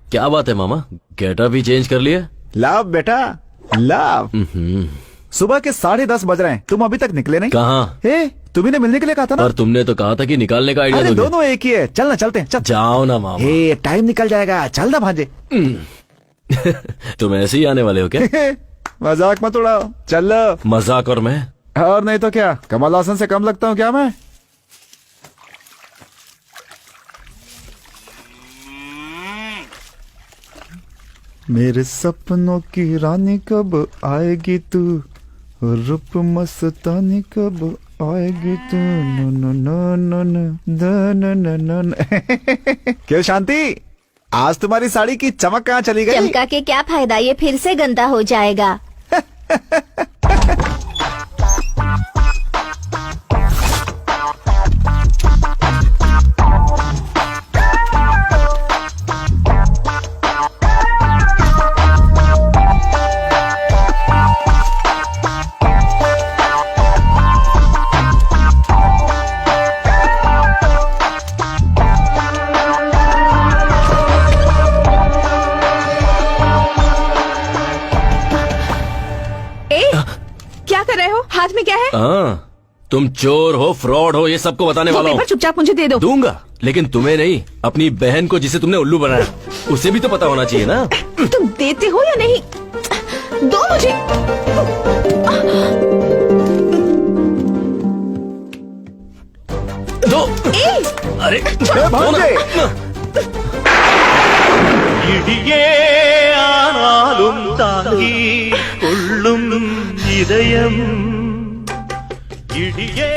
क्या बात है मामा, गेटअप भी चेंज कर लिया? लाभ बेटा लाभ। सुबह के 10:30 बज रहे हैं, तुम अभी तक निकले नहीं। कहाँ? तुम्ही ने मिलने के लिए कहा था ना। और तुमने तो कहा था कि निकालने का आइडिया अरे दोगे। दोनों एक ही है, चल ना, चलते हैं, चल। जाओ ना मामा। टाइम निकल जाएगा, चल ना भांजे। तुम ऐसे ही आने वाले हो क्या? मजाक मत उड़ाओ, चल। मजाक और मैं? और नहीं तो क्या, कमल हासन से कम लगता हूँ क्या मैं? मेरे सपनों की रानी कब आएगी तू, रूप मस्तानी कब आएगी तू, no no no no no no no no no. क्यों शांति, आज तुम्हारी साड़ी की चमक कहाँ चली गई? चमका के क्या फायदा, ये फिर से गंदा हो जाएगा। हाथ में क्या है? तुम चोर हो, फ्रॉड हो, ये सबको बताने वाला हूँ। चुपचाप मुझे दे दो। दूंगा, लेकिन तुम्हें नहीं, अपनी बहन को जिसे तुमने उल्लू बनाया, उसे भी तो पता होना चाहिए ना। तुम देते हो या नहीं? दो मुझे। दो। अरे भांजे, இடியே ஆனாலும் தாங்கி கொள்ளும் இதயம், இடியே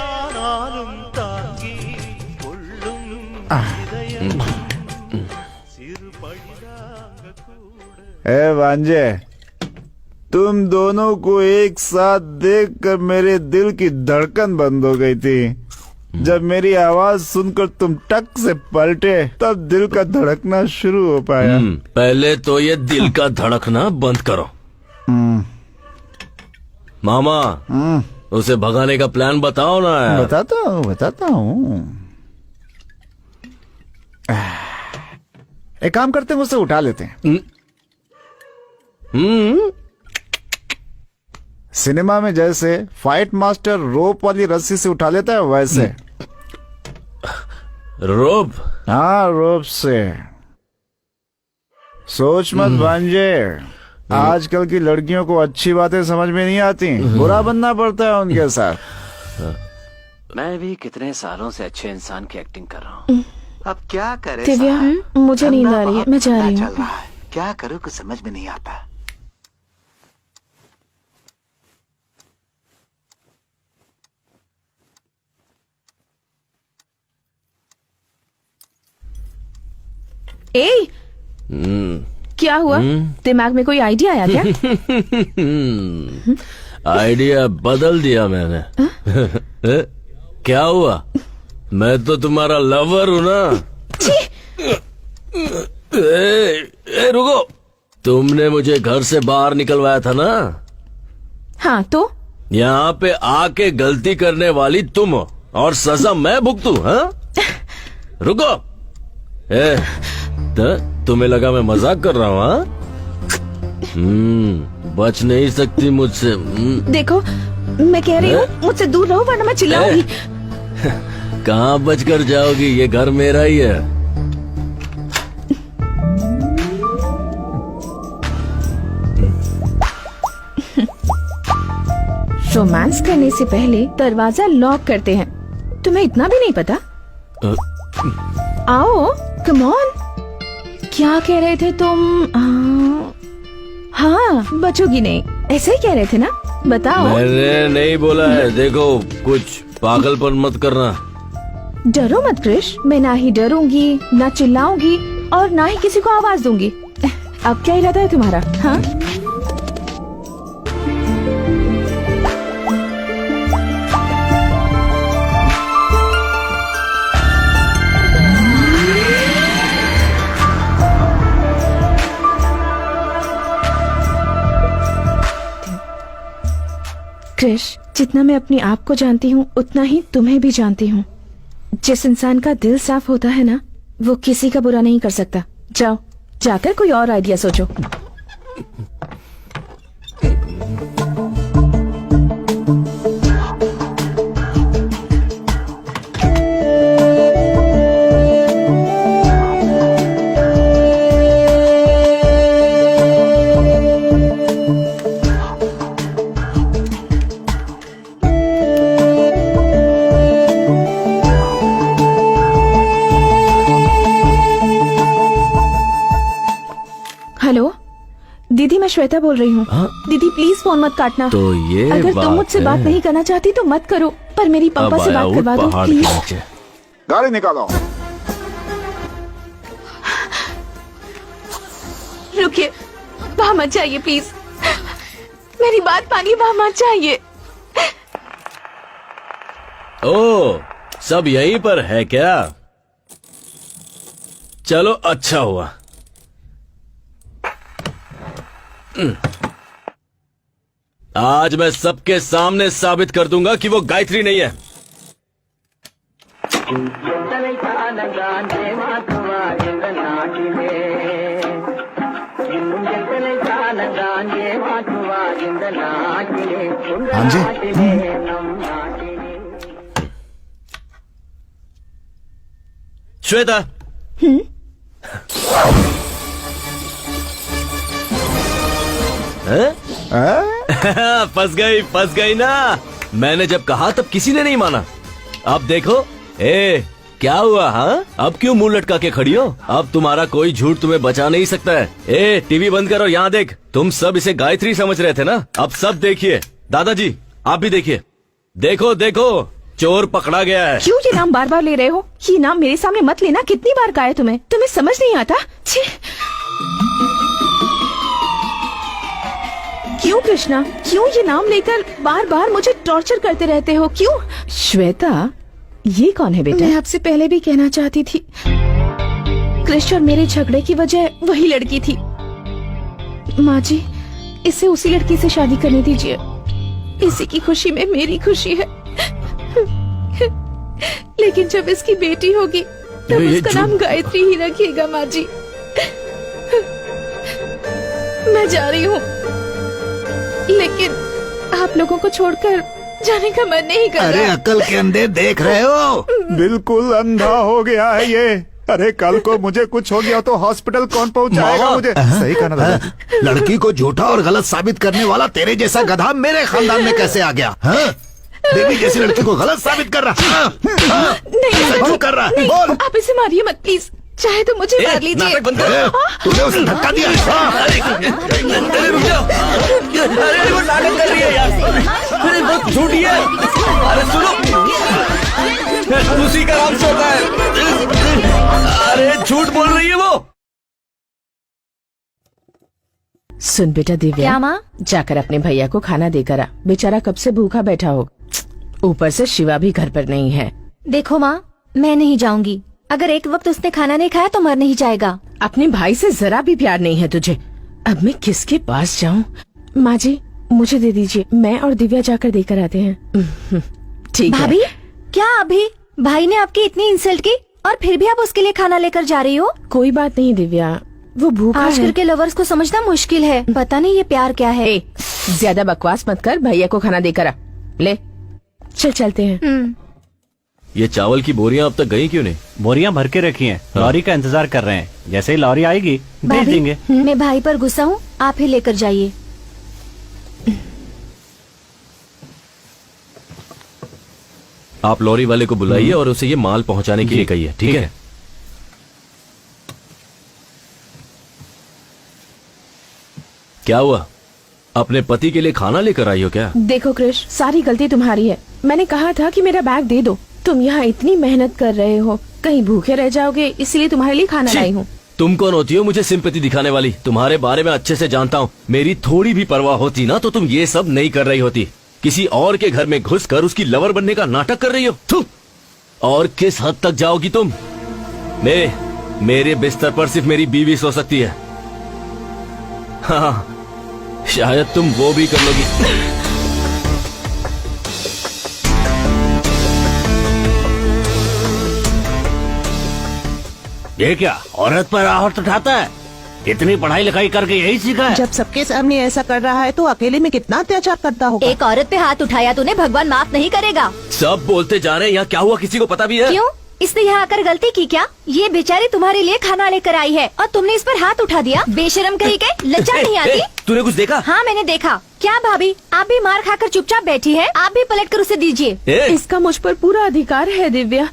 ஆனாலும் தாங்கி கொள்ளும் இதயம், சிறு பழிதாங்க கூட। ए भांजे, तुम दोनों को एक साथ देखकर मेरे दिल की धड़कन बंद हो गई थी। जब मेरी आवाज सुनकर तुम टक से पलटे, तब दिल का धड़कना शुरू हो पाया। पहले तो ये दिल का धड़कना बंद करो। मामा, उसे भगाने का प्लान बताओ ना यार। बताता हूँ। एक काम करते हैं, मुझसे उठा लेते हैं। सिनेमा में जैसे फाइट मास्टर रोप वाली रस्सी से उठा लेता है वैसे। रोब। हाँ, रोप से। सोच मत भांजे, आजकल की लड़कियों को अच्छी बातें समझ में नहीं आती, बुरा बनना पड़ता है उनके साथ। मैं भी कितने सालों से अच्छे इंसान की एक्टिंग कर रहा हूँ। अब क्या करे दिव्या, साहब? मुझे नींद आ रही है, मैं जा धंधा रही चल हूँ। रहा है, क्या करूँ कुछ समझ में नहीं आता। ए, क्या हुआ? दिमाग में कोई आइडिया आया क्या? आइडिया बदल दिया मैंने। क्या हुआ? मैं तो तुम्हारा लवर हूँ ना। रुको, तुमने मुझे घर से बाहर निकलवाया था ना। हाँ तो यहाँ पे आके गलती करने वाली तुम हो और सजा मैं भुगतू। हाँ, रुको। तुम्हें लगा मैं मजाक कर रहा हूँ? हाँ, बच नहीं सकती मुझसे। देखो, मैं कह रही हूँ मुझसे दूर रहो वरना मैं चिल्लाऊंगी। कहाँ बच कर जाओगी? ये घर मेरा ही है। रोमांस करने से पहले दरवाजा लॉक करते हैं, तुम्हें इतना भी नहीं पता? आओ, कम ऑन। क्या कह रहे थे तुम? हाँ, बचोगी नहीं, ऐसे ही कह रहे थे ना? बताओ। मैंने नहीं बोला है। देखो, कुछ पागलपन मत करना। डरो मत क्रिश, मैं ना ही डरूंगी, ना चिल्लाऊंगी और ना ही किसी को आवाज दूंगी। अब क्या इरादा है तुम्हारा? हाँ, क्रिश, जितना मैं अपने आप को जानती हूँ उतना ही तुम्हें भी जानती हूँ। जिस इंसान का दिल साफ होता है ना, वो किसी का बुरा नहीं कर सकता। जाओ, जाकर कोई और आइडिया सोचो। हेलो दीदी, मैं श्वेता बोल रही हूँ। दीदी प्लीज फोन मत काटना। तो ये अगर तुम मुझसे बात नहीं करना चाहती तो मत करो, पर मेरी पापा से बात करवा दो प्लीज। गाड़ी निकालो। रुकिए, वहाँ मत जाइए प्लीज, मेरी बात मानिए, वहाँ मत जाइए। ओ, सब यहीं पर है क्या? चलो, अच्छा हुआ। आज मैं सबके सामने साबित कर दूंगा कि वो गायत्री नहीं है। हाँ जी। श्वेता, फंस गई ना। मैंने जब कहा तब किसी ने नहीं माना। अब देखो, क्या हुआ? हाँ, अब क्यों मुंह लटका के खड़ी हो? अब तुम्हारा कोई झूठ तुम्हें बचा नहीं सकता है। टीवी बंद करो, यहाँ देख। तुम सब इसे गायत्री समझ रहे थे ना, अब सब देखिए। दादाजी, आप भी देखिए। देखो देखो, चोर पकड़ा गया है। क्यों ये नाम बार बार ले रहे हो? ये नाम मेरे सामने मत लेना। कितनी बार कहा है तुम्हें समझ नहीं आता? छी। क्यों कृष्णा, क्यों ये नाम लेकर बार बार मुझे टॉर्चर करते रहते हो? क्यों? श्वेता, ये कौन है बेटा? मैं आपसे पहले भी कहना चाहती थी, कृष्ण और मेरे झगड़े की वजह वही लड़की थी। माँ जी, इसे उसी लड़की से शादी करने दीजिए। इसी की खुशी में मेरी खुशी है। लेकिन जब इसकी बेटी होगी तब उसका नाम गायत्री ही रखिएगा माँ जी। मैं जा रही हूँ, लेकिन आप लोगों को छोड़कर जाने का मन नहीं कर अरे रहा। अकल के अंधे देख रहे हो? बिल्कुल अंधा हो गया है ये। अरे कल को मुझे कुछ हो गया तो हॉस्पिटल कौन पहुंचाएगा मामा। मुझे? सही कहा ना दादाजी। लड़की को झूठा और गलत साबित करने वाला तेरे जैसा गधा मेरे खानदान में कैसे आ गया? हाँ? देवी जैसी लड़की को गलत साबित कर रहा? हाँ? हाँ? नहीं, क्यों कर रहा है? बोल। आप इसे मारिए मत प्लीज, चाहे तो मुझे मार लीजिए। नाटक बंद कर। तूने उसे धक्का दिया? हाँ? अरे रुक जाओ। अरे वो नाटक कर रही है यार। अरे बहुत झूठी है। अरे सुनो, उसी का नाम सोता है। अरे झूठ बोल रही है वो। सुन बेटा दिव्या, क्या माँ? जाकर अपने भैया को खाना देकर आ, बेचारा कब से भूखा बैठा हो। ऊपर से शिवा भी घर पर नहीं है। देखो माँ, मैं नहीं जाऊंगी। अगर एक वक्त उसने खाना नहीं खाया तो मर नहीं जाएगा। अपने भाई से जरा भी प्यार नहीं है तुझे। अब मैं किसके पास जाऊँ? माँ जी मुझे दे दीजिए, मैं और दिव्या जाकर देकर आते हैं। ठीक है। भाभी, क्या अभी भाई ने आपकी इतनी इंसल्ट की और फिर भी आप उसके लिए खाना लेकर जा रही हो? कोई बात नहीं दिव्या, वो भूखा आजकल है। के लवर्स को समझना मुश्किल है। पता नहीं ये प्यार क्या है। ए, ज्यादा बकवास मत कर, भैया को खाना देकर आ। ले चल चलते हैं। ये चावल की बोरियां अब तक गई क्यों नहीं? बोरियां भर के रखी हैं, लॉरी का इंतजार कर रहे हैं। जैसे ही लॉरी आएगी भेज भाभी, देंगे। मैं भाई पर गुस्सा हूँ, आप ही लेकर जाइए। आप लॉरी वाले को बुलाइए और उसे ये माल पहुंचाने के लिए कहिए, ठीक है? क्या हुआ? अपने पति के लिए खाना लेकर आई हो क्या? देखो कृष, सारी गलती तुम्हारी है। मैंने कहा था कि मेरा बैग दे दो। तुम यहाँ इतनी मेहनत कर रहे हो, कहीं भूखे रह जाओगे, इसलिए तुम्हारे लिए खाना लाई हूँ। तुम कौन होती हो मुझे सिंपैथी दिखाने वाली? तुम्हारे बारे में अच्छे से जानता हूँ। मेरी थोड़ी भी परवाह होती ना तो तुम ये सब नहीं कर रही होती। किसी और के घर में घुसकर उसकी लवर बनने का नाटक कर रही हो। थू! और किस हद तक जाओगी तुम? मेरे बिस्तर पर सिर्फ मेरी बीवी सो सकती है। हाँ, शायद तुम वो भी कर लोगी। ये क्या औरत पर आहट उठाता है? इतनी पढ़ाई लिखाई करके यही सीखा है? जब सबके सामने ऐसा कर रहा है तो अकेले में कितना अत्याचार करता होगा। एक औरत पे हाथ उठाया तूने, भगवान माफ नहीं करेगा। सब बोलते जा रहे हैं, यहाँ क्या हुआ किसी को पता भी है? क्यों? इसने यहाँ आकर गलती की क्या? ये बेचारी तुम्हारे लिए खाना लेकर आई है और तुमने इस पर हाथ उठा दिया। बेशरम कहीं के, लज्जा नहीं आती? तूने कुछ देखा? हाँ मैंने देखा। क्या भाभी, आप भी मार खाकर चुपचाप बैठी है? आप भी पलट कर उसे दीजिए। इसका मुझ पर पूरा अधिकार है दिव्या।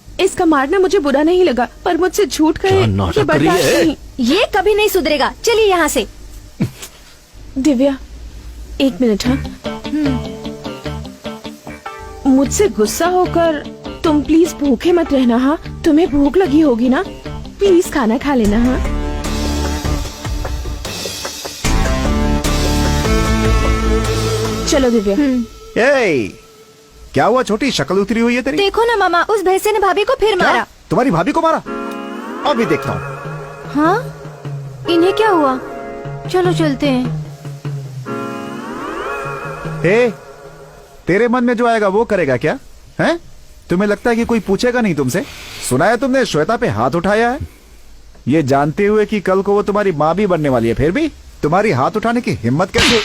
इसका मारना मुझे बुरा नहीं लगा, पर मुझसे झूठ कहे क्या ये नाटक कर रही बर्दाश्त है? नहीं। ये कभी नहीं सुधरेगा। चलिए यहाँ से। दिव्या एक मिनट। हाँ, मुझसे गुस्सा होकर तुम प्लीज भूखे मत रहना। हाँ, तुम्हें भूख लगी होगी ना, प्लीज खाना खा लेना। हाँ, चलो दिव्या। ए, क्या हुआ छोटी, शक्ल उतरी हुई है तेरी? देखो ना मामा, उस भैंसे ने भाभी को फिर क्या? मारा। तुम्हारी भाभी को मारा? अभी देखता हूँ। हाँ, इन्हें क्या हुआ? चलो चलते हैं। ए, तेरे मन में जो आएगा वो करेगा क्या? हैं? तुम्हें लगता है कि कोई पूछेगा नहीं तुमसे? सुना है तुमने श्वेता पे हाथ उठाया है, ये जानते हुए कि कल को वो तुम्हारी माँ भी बनने वाली है, फिर भी तुम्हारी हाथ उठाने की हिम्मत कैसे?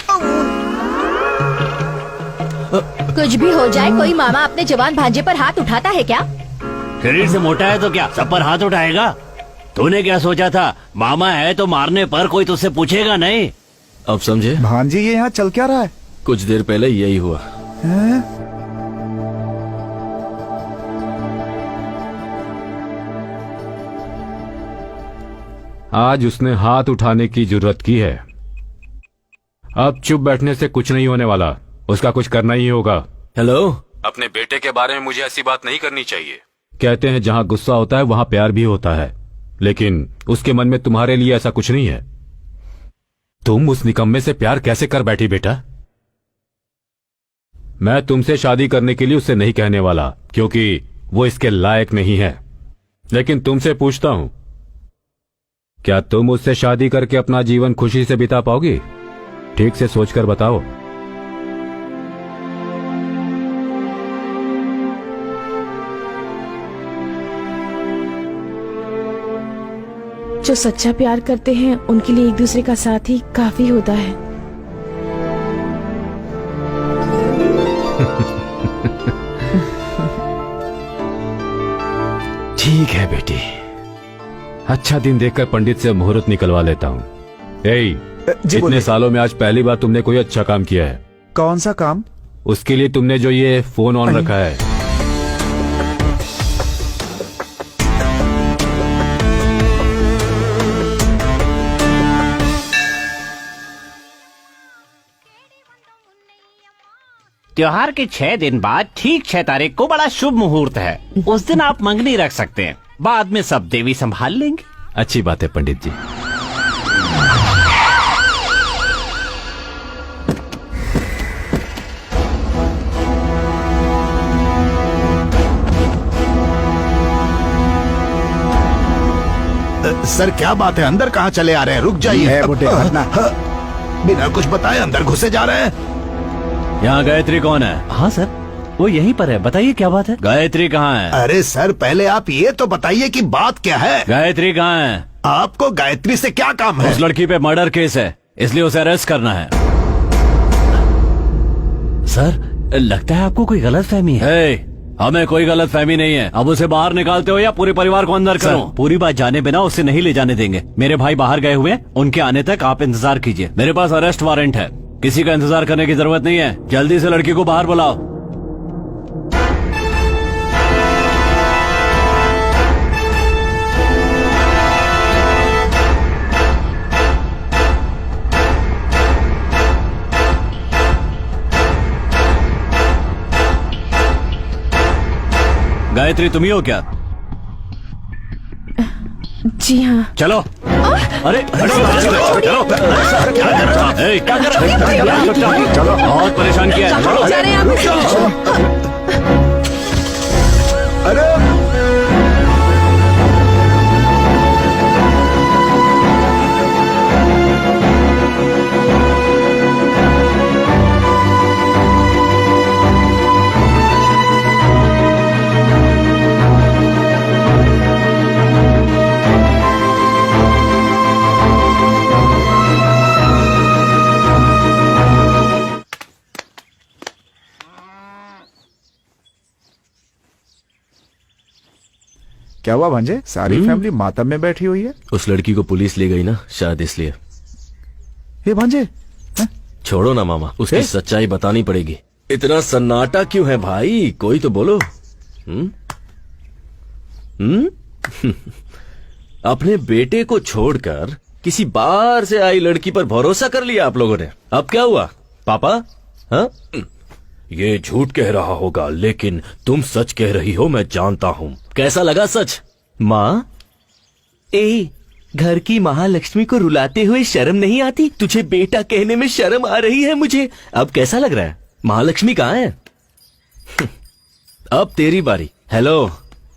कुछ भी हो जाए, कोई मामा अपने जवान भांजे पर हाथ उठाता है क्या? शरीर से मोटा है तो क्या सब पर हाथ उठाएगा? तूने क्या सोचा था? मामा है तो मारने पर कोई तुझसे पूछेगा नहीं। अब समझे? भांजी ये यहाँ चल क्या रहा है? कुछ देर पहले यही हुआ। हैं? आज उसने हाथ उठाने की जरूरत की है। अब चुप बैठने से कुछ नहीं होने वाला, उसका कुछ करना ही होगा। हेलो, अपने बेटे के बारे में मुझे ऐसी बात नहीं करनी चाहिए। कहते हैं जहां गुस्सा होता है वहां प्यार भी होता है, लेकिन उसके मन में तुम्हारे लिए ऐसा कुछ नहीं है। तुम उस निकम्मे से प्यार कैसे कर बैठी बेटा? मैं तुमसे शादी करने के लिए उससे नहीं कहने वाला, क्योंकि वो इसके लायक नहीं है। लेकिन तुमसे पूछता हूं, क्या तुम उससे शादी करके अपना जीवन खुशी से बिता पाओगी? ठीक से सोचकर बताओ। जो सच्चा प्यार करते हैं उनके लिए एक दूसरे का साथ ही काफी होता है। ठीक है बेटी, अच्छा दिन देखकर पंडित से मुहूर्त निकलवा लेता हूँ। जी इतने बोलिए। सालों में आज पहली बार तुमने कोई अच्छा काम किया है। कौन सा काम? उसके लिए तुमने जो ये फोन ऑन रखा है। त्योहार के 6 दिन बाद ठीक 6 तारीख को बड़ा शुभ मुहूर्त है। उस दिन आप मंगनी रख सकते हैं, बाद में सब देवी संभाल लेंगे। अच्छी बात है पंडित जी। सर क्या बात है, अंदर कहाँ चले आ रहे हैं? रुक जाइए। बुड्ढे हटना। बिना कुछ बताए अंदर घुसे जा रहे हैं। यहाँ गायत्री कौन है? हाँ सर, वो यहीं पर है, बताइए क्या बात है। गायत्री कहाँ है? अरे सर पहले आप ये तो बताइए कि बात क्या है। गायत्री कहाँ है? आपको गायत्री से क्या काम है? उस लड़की पे मर्डर केस है, इसलिए उसे अरेस्ट करना है। सर लगता है आपको कोई गलत फहमी है। हमें कोई गलत फहमी नहीं है। अब उसे बाहर निकालते हो या पूरे परिवार को अंदर करो? पूरी बात जाने बिना उसे नहीं ले जाने देंगे। मेरे भाई बाहर गए हुए हैं, उनके आने तक आप इंतजार कीजिए। मेरे पास अरेस्ट वारंट है, किसी का इंतजार करने की जरूरत नहीं है। जल्दी से लड़की को बाहर बुलाओ। गायत्री तुम ही हो क्या? जी हाँ। चलो। अरे चलो। क्या कर रहे हो? चलो, बहुत परेशान किया है। चलो। जा रहे हैं आप? अरे क्या हुआ भांजे? सारी फैमिली मातम में बैठी हुई है। उस लड़की को पुलिस ले गई ना, शायद इसलिए। ये भांजे छोड़ो ना मामा, उसकी सच्चाई बतानी पड़ेगी। इतना सन्नाटा क्यों है भाई? कोई तो बोलो। अपने बेटे को छोड़कर किसी बाहर से आई लड़की पर भरोसा कर लिया आप लोगों ने। अब क्या हुआ पापा? हाँ, ये झूठ कह रहा होगा, लेकिन तुम सच कह रही हो, मैं जानता हूँ। कैसा लगा सच? माँ, घर की महालक्ष्मी को रुलाते हुए शर्म नहीं आती? तुझे बेटा कहने में शर्म आ रही है मुझे। अब कैसा लग रहा है? महालक्ष्मी कहाँ है? अब तेरी बारी। हेलो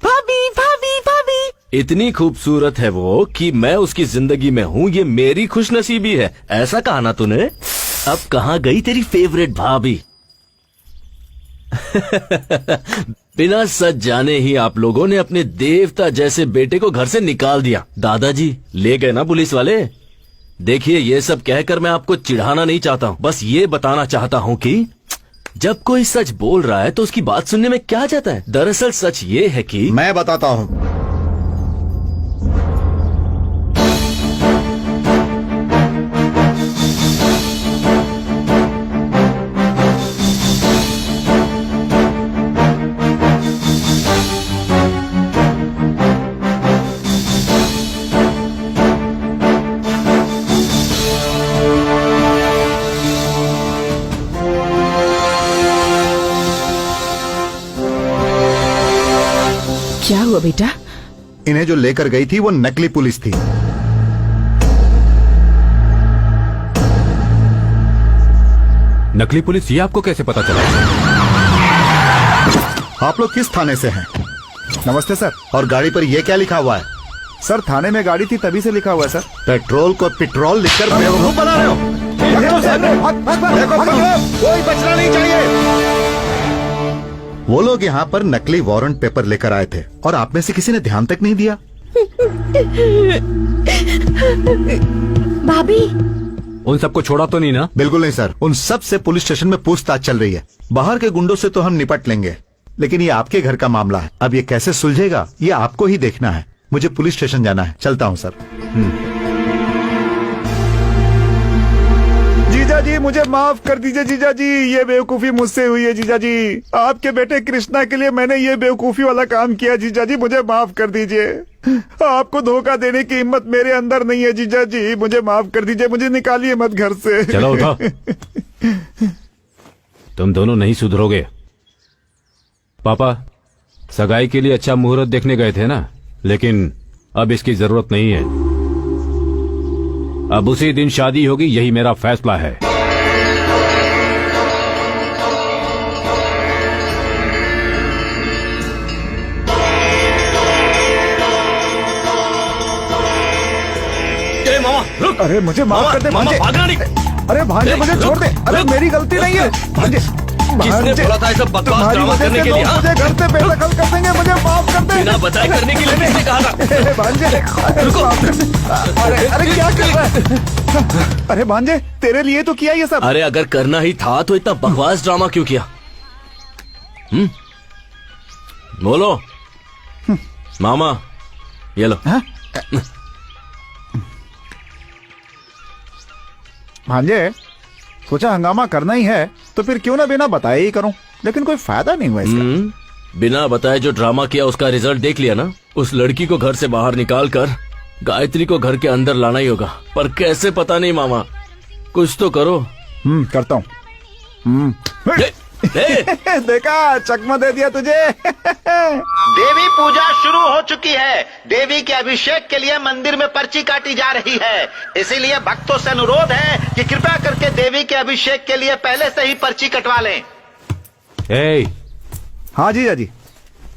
भाभी भाभी भाभी। इतनी खूबसूरत है वो कि मैं उसकी जिंदगी में हूँ, ये मेरी खुशनसीबी है। ऐसा कहा ना तूने। अब कहाँ गई तेरी फेवरेट भाभी? बिना सच जाने ही आप लोगों ने अपने देवता जैसे बेटे को घर से निकाल दिया। दादाजी ले गए ना पुलिस वाले। देखिए, ये सब कहकर मैं आपको चिढ़ाना नहीं चाहता हूँ, बस ये बताना चाहता हूँ कि जब कोई सच बोल रहा है तो उसकी बात सुनने में क्या जाता है। दरअसल सच ये है कि मैं बताता हूँ। क्या हुआ बेटा? इन्हें जो लेकर गई थी वो नकली पुलिस थी। नकली पुलिस, ये आपको कैसे पता चला? आप लोग किस थाने से हैं? नमस्ते सर। और गाड़ी पर ये क्या लिखा हुआ है? सर थाने में गाड़ी थी तभी से लिखा हुआ है सर। पेट्रोल को पेट्रोल लिखकर बेवकूफ बना रहे हो। कोई बचना नहीं चाहिए। वो लोग यहाँ पर नकली वारंट पेपर लेकर आए थे और आप में से किसी ने ध्यान तक नहीं दिया। भाभी, उन सबको छोड़ा तो नहीं ना? बिल्कुल नहीं सर, उन सब से पुलिस स्टेशन में पूछताछ चल रही है। बाहर के गुंडों से तो हम निपट लेंगे, लेकिन ये आपके घर का मामला है, अब ये कैसे सुलझेगा ये आपको ही देखना है। मुझे पुलिस स्टेशन जाना है, चलता हूँ सर। जीजा जी मुझे माफ कर दीजिए जीजा जी, ये बेवकूफी मुझसे हुई है जीजा जी। आपके बेटे कृष्णा के लिए मैंने ये बेवकूफी वाला काम किया जीजा जी, मुझे माफ कर दीजिए। आपको धोखा देने की हिम्मत मेरे अंदर नहीं है जीजा जी, मुझे माफ कर दीजिए, मुझे निकालिए मत घर से। चलो उठो। तुम दोनों नहीं सुधरोगे। पापा सगाई के लिए अच्छा मुहूर्त देखने गए थे ना, लेकिन अब इसकी जरूरत नहीं है। अब उसी दिन शादी होगी, यही मेरा फैसला है। मामा रुक। अरे मुझे माफ कर दे भांजे। भागना नहीं। अरे भांजे मुझे छोड़ दे, अरे मेरी गलती नहीं है भांजे। किसने बोला था ये सब बकवास तुम्हारी ड्रामा वजह करने से के लिए? लोग हाँ? मुझे घर से बेदखल कर देंगे, मुझे माफ कर दे। बिना बताए करने के लिए किसने कहा था? अरे भांजे रुको। माफ कर दे। अरे क्या कर रहा है? अरे भांजे तेरे लिए तो किया ये सब। अरे अगर करना ही था तो इतना बकवास ड्रामा क्यों किया? बोलो। मामा ये लो। भांजे सोचा हंगामा करना ही है तो फिर क्यों ना बिना बताए ही करूं, लेकिन कोई फायदा नहीं हुआ इसका। बिना बताए जो ड्रामा किया उसका रिजल्ट देख लिया ना। उस लड़की को घर से बाहर निकाल कर गायत्री को घर के अंदर लाना ही होगा, पर कैसे पता नहीं मामा, कुछ तो करो। करता हूँ। देखा चकमा दे दिया तुझे। देवी पूजा शुरू हो चुकी है। देवी के अभिषेक के लिए मंदिर में पर्ची काटी जा रही है, इसीलिए भक्तों से अनुरोध है कि कृपया करके देवी के अभिषेक के लिए पहले से ही पर्ची कटवा लें। हाँ जीजा जी।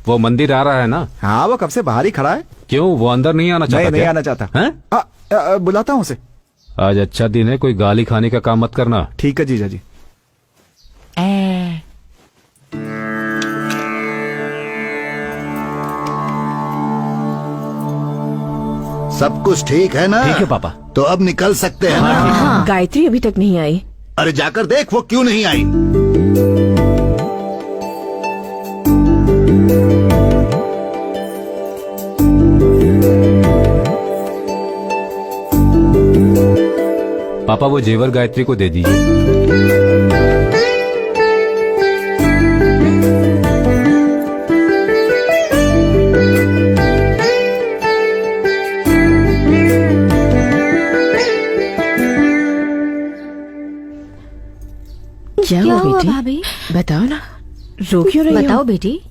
वो मंदिर आ रहा है ना? हाँ वो कब से बाहर ही खड़ा है। क्यों, वो अंदर नहीं आना चाहता? नहीं आना चाहता। हैं? बुलाता हूँ उसे। आज अच्छा दिन है, कोई गाली खाने का काम मत करना। ठीक है जीजा जी। सब कुछ ठीक है ना? ठीक है पापा। तो अब निकल सकते हैं ना? गायत्री अभी तक नहीं आई। अरे जाकर देख वो क्यों नहीं आई। पापा वो जेवर गायत्री को दे दीजिए। क्या क्या हुआ हुआ बेटी? भाभी? बताओ ना, रो क्यों रही हो? बताओ बेटी।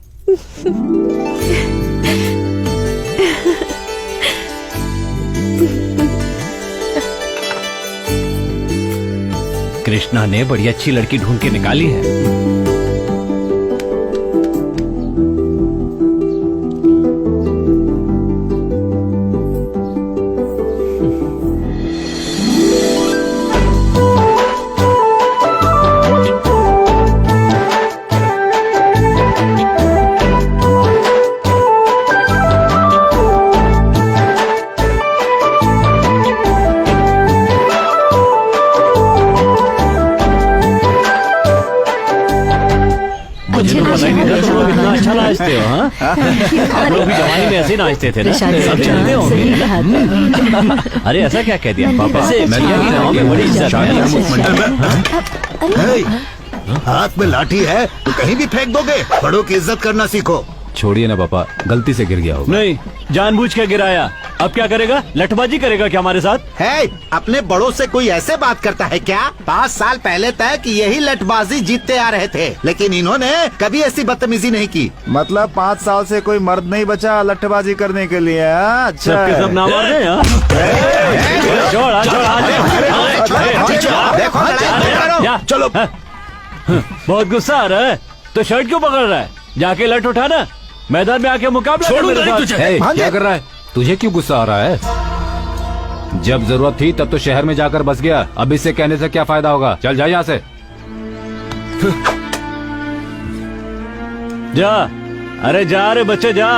कृष्णा ने बड़ी अच्छी लड़की ढूंढ के निकाली है। मुझे तो पता ही नहीं था तुम लोग इतना अच्छा नाचते हो। हाँ, आप लोग भी जवानी में ऐसे नाचते थे ना? सब जानते होंगे। अरे ऐसा क्या कह दिया पापा? बड़ी इज्जत है। हाथ में लाठी है तो कहीं भी फेंक दोगे, बड़ों की इज्जत करना सीखो। छोड़िए ना पापा, गलती से गिर गया होगा। नहीं, जानबूझ के गिराया। अब क्या करेगा? लठबाजी करेगा क्या हमारे साथ? है अपने बड़ों से कोई ऐसे बात करता है क्या? 5 साल पहले तक यही लठबाजी जीतते आ रहे थे, लेकिन इन्होंने कभी ऐसी बदतमीजी नहीं की। मतलब 5 साल से कोई मर्द नहीं बचा लट्ठबाजी करने के लिए। अच्छा सबके सब नाम मार दे। चलो। बहुत गुस्सा आ रहा है तो शर्ट क्यों पकड़ रहा है? जाके लठ उठाना, मैदान में आके मुकाबला कर मेरे साथ। क्या कर रहा है? तुझे क्यों गुस्सा आ रहा है? जब जरूरत थी तब तो शहर में जाकर बस गया, अब इससे कहने से क्या फायदा होगा? चल जा यहाँ से। जा, अरे जा रे बच्चे जा,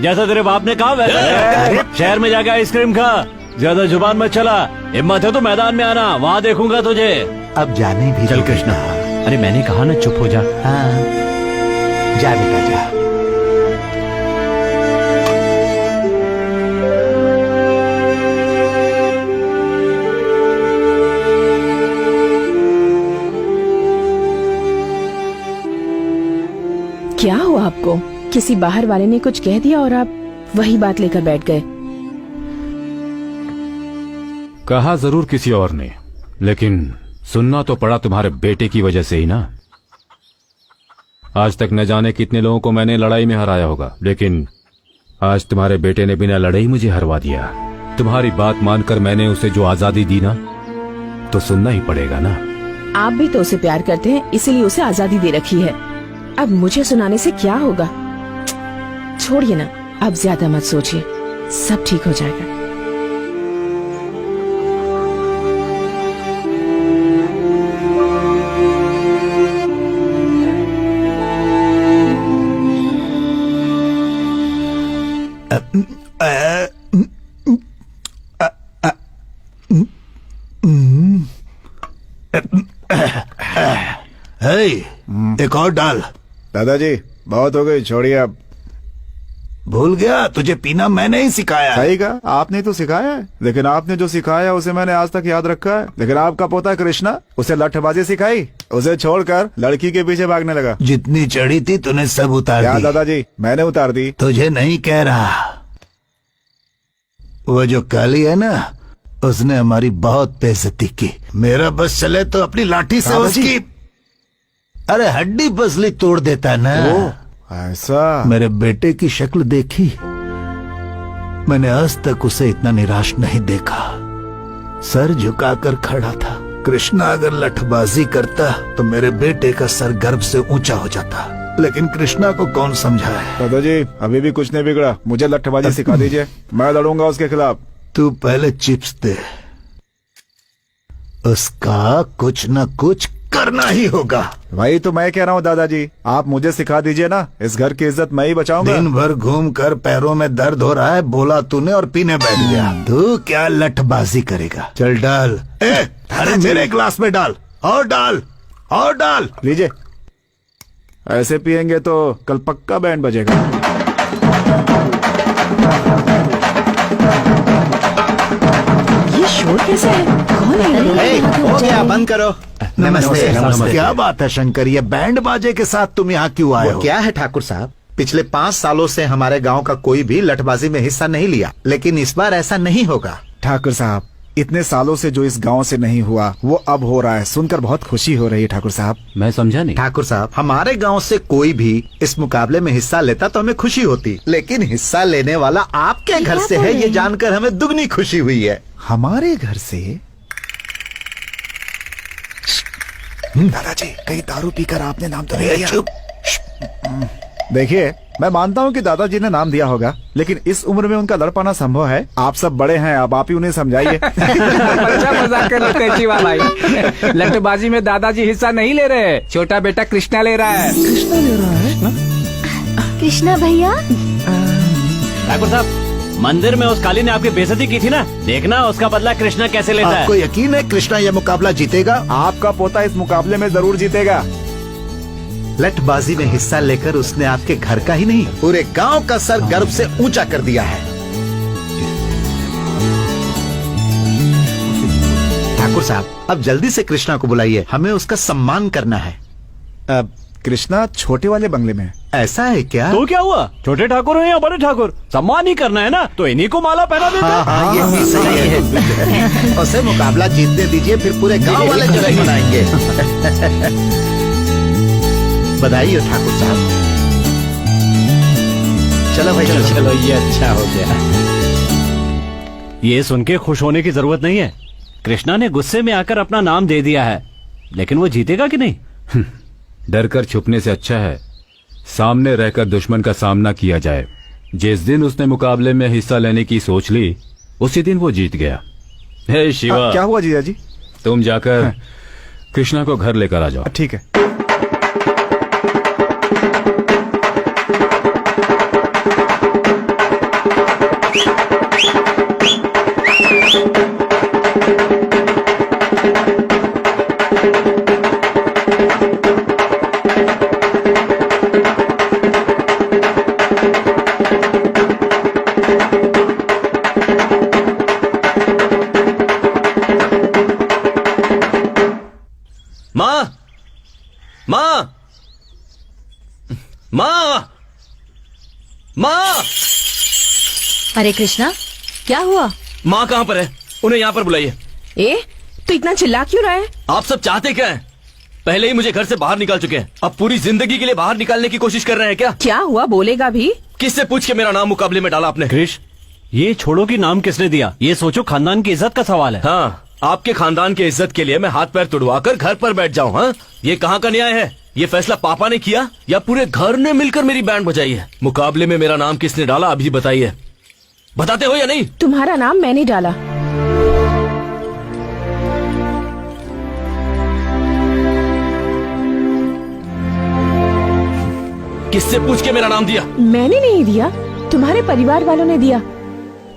जैसा तेरे बाप ने कहा वैसा। शहर में जाके आइसक्रीम खा, ज्यादा जुबान मत चला। हिम्मत है तो मैदान में आना, वहाँ देखूंगा तुझे। अब जाने भी चल कृष्णा। अरे मैंने कहा ना चुप हो जा। जा बेटा जा। क्या हुआ आपको? किसी बाहर वाले ने कुछ कह दिया और आप वही बात लेकर बैठ गए? कहा जरूर किसी और ने, लेकिन सुनना तो पड़ा तुम्हारे बेटे की वजह से ही ना। आज तक न जाने कितने लोगों को मैंने लड़ाई में हराया होगा, लेकिन आज तुम्हारे बेटे ने बिना लड़ाई मुझे हरवा दिया। तुम्हारी बात मानकर मैंने उसे जो आजादी दी ना, तो सुनना ही पड़ेगा ना। आप भी तो उसे प्यार करते हैं, इसीलिए उसे आजादी दे रखी है। अब मुझे सुनाने से क्या होगा? छोड़िए ना, अब ज्यादा मत सोचिए, सब ठीक हो जाएगा। एक और डाल। दादाजी बहुत हो गई, छोड़िए अब। भूल गया, तुझे पीना मैंने ही सिखाया है। सही कहा, आपने तो सिखाया है, लेकिन आपने जो सिखाया उसे मैंने आज तक याद रखा है। लेकिन आपका पोता कृष्णा, उसे लठबाजी सिखाई, उसे छोड़कर लड़की के पीछे भागने लगा। जितनी चढ़ी थी तूने सब उतार क्या दी। दादाजी, मैंने उतार दी। तुझे नहीं कह रहा, वो जो काली है ना, उसने हमारी बहुत बेइज्जती की। मेरा बस चले तो अपनी लाठी से उसकी अरे हड्डी पसली तोड़ देता ना। ऐसा? मेरे बेटे की शक्ल देखी, मैंने आज तक उसे इतना निराश नहीं देखा। सर झुकाकर खड़ा था। कृष्णा अगर लठबाजी करता तो मेरे बेटे का सर गर्व से ऊंचा हो जाता, लेकिन कृष्णा को कौन समझाए। दादाजी अभी भी कुछ नहीं बिगड़ा, मुझे लठबाजी सिखा दीजिए, मैं लड़ूंगा उसके खिलाफ। तू पहले चिप्स दे, उसका कुछ न कुछ करना ही होगा। वही तो मैं कह रहा हूँ दादाजी, आप मुझे सिखा दीजिए ना, इस घर की इज्जत मैं ही बचाऊंगा। दिन भर घूम कर पैरों में दर्द हो रहा है, बोला तूने और पीने बैठ गया। तू क्या लठबाजी करेगा? चल डाल। अरे मेरे गिलास में डाल, और डाल, और डाल। लीजिए, ऐसे पियेंगे तो कल पक्का बैंड बजेगा। ये शोर कैसा है? कौन है? हो गया, बंद करो। नमस्ते, नमस्ते। क्या बात है शंकर, ये बैंड बाजे के साथ तुम यहाँ क्यों आए हो? क्या है ठाकुर साहब, पिछले 5 सालों से हमारे गांव का कोई भी लठबाजी में हिस्सा नहीं लिया, लेकिन इस बार ऐसा नहीं होगा। ठाकुर साहब, इतने सालों से जो इस गांव से नहीं हुआ वो अब हो रहा है, सुनकर बहुत खुशी हो रही है। ठाकुर साहब, मैं समझा नहीं। ठाकुर साहब, हमारे गांव से कोई भी इस मुकाबले में हिस्सा लेता तो हमें खुशी होती, लेकिन हिस्सा लेने वाला आपके घर से है, ये जानकर हमें दुगनी खुशी हुई है। हमारे घर से? दादाजी, कहीं दारू पीकर आपने नाम तो नहीं लिया? चुप। देखिए, मैं मानता हूँ कि दादाजी ने नाम दिया होगा, लेकिन इस उम्र में उनका लड़ पाना संभव है। आप सब बड़े हैं, अब आप ही उन्हें समझाइए। अच्छा मजाक कर लो तेजीवा भाई। लठबाजी में दादाजी हिस्सा नहीं ले रहे, छोटा बेटा कृष्णा ले रहा है। कृष्णा ले रहा है? कृष्णा भैया, ठाकुर साहब, मंदिर में उस काली ने आपकी बेइज्जती की थी ना, देखना उसका बदला कृष्णा कैसे लेता आपको है। यकीन है कृष्णा यह मुकाबला जीतेगा? आपका पोता इस मुकाबले में जरूर जीतेगा। लठबाजी में हिस्सा लेकर उसने आपके घर का ही नहीं, पूरे गांव का सर गर्व से ऊंचा कर दिया है। ठाकुर साहब, अब जल्दी से कृष्णा को बुलाइए, हमें उसका सम्मान करना है। अब कृष्णा छोटे वाले बंगले में है। ऐसा है क्या? तो क्या हुआ, छोटे ठाकुर हो या बड़े ठाकुर, सम्मान ही करना है ना, तो इन्हीं को माला पहना देते। हाँ, ये भी सही है। उसे मुकाबला जीतने दीजिए, फिर पूरे गांव वाले जश्न मनाएंगे। बधाई हो ठाकुर साहब। चलो भाई, चलो ये अच्छा हो गया। ये सुन के खुश होने की जरूरत नहीं है। कृष्णा ने गुस्से में आकर अपना नाम दे दिया है, लेकिन वो जीतेगा कि नहीं? डर कर छुपने से अच्छा है सामने रहकर दुश्मन का सामना किया जाए। जिस दिन उसने मुकाबले में हिस्सा लेने की सोच ली, उसी दिन वो जीत गया। हे शिवा, क्या हुआ जीजा जी? तुम जाकर कृष्णा को घर लेकर आ जाओ। ठीक है। माँ, माँ, माँ, माँ। अरे कृष्णा, क्या हुआ? माँ कहाँ पर है? उन्हें यहाँ पर बुलाइए। तो इतना चिल्ला क्यों रहा है? आप सब चाहते क्या हैं? पहले ही मुझे घर से बाहर निकाल चुके हैं, अब पूरी जिंदगी के लिए बाहर निकालने की कोशिश कर रहे हैं क्या? क्या हुआ, बोलेगा भी? किससे पूछ के मेरा नाम मुकाबले में डाला आपने? कृष, ये छोड़ो कि नाम किसने दिया, ये सोचो खानदान की इज्जत का सवाल है। हाँ, आपके खानदान की इज्जत के लिए मैं हाथ पैर तुड़वाकर घर पर बैठ जाऊँ? हाँ, ये कहाँ का न्याय है? ये फैसला पापा ने किया या पूरे घर ने मिलकर मेरी बैंड बजाई है? मुकाबले में मेरा नाम किसने डाला अभी बताइए। बताते हो या नहीं? तुम्हारा नाम मैंने डाला। किससे पूछ के मेरा नाम दिया? मैंने नहीं दिया, तुम्हारे परिवार वालों ने दिया।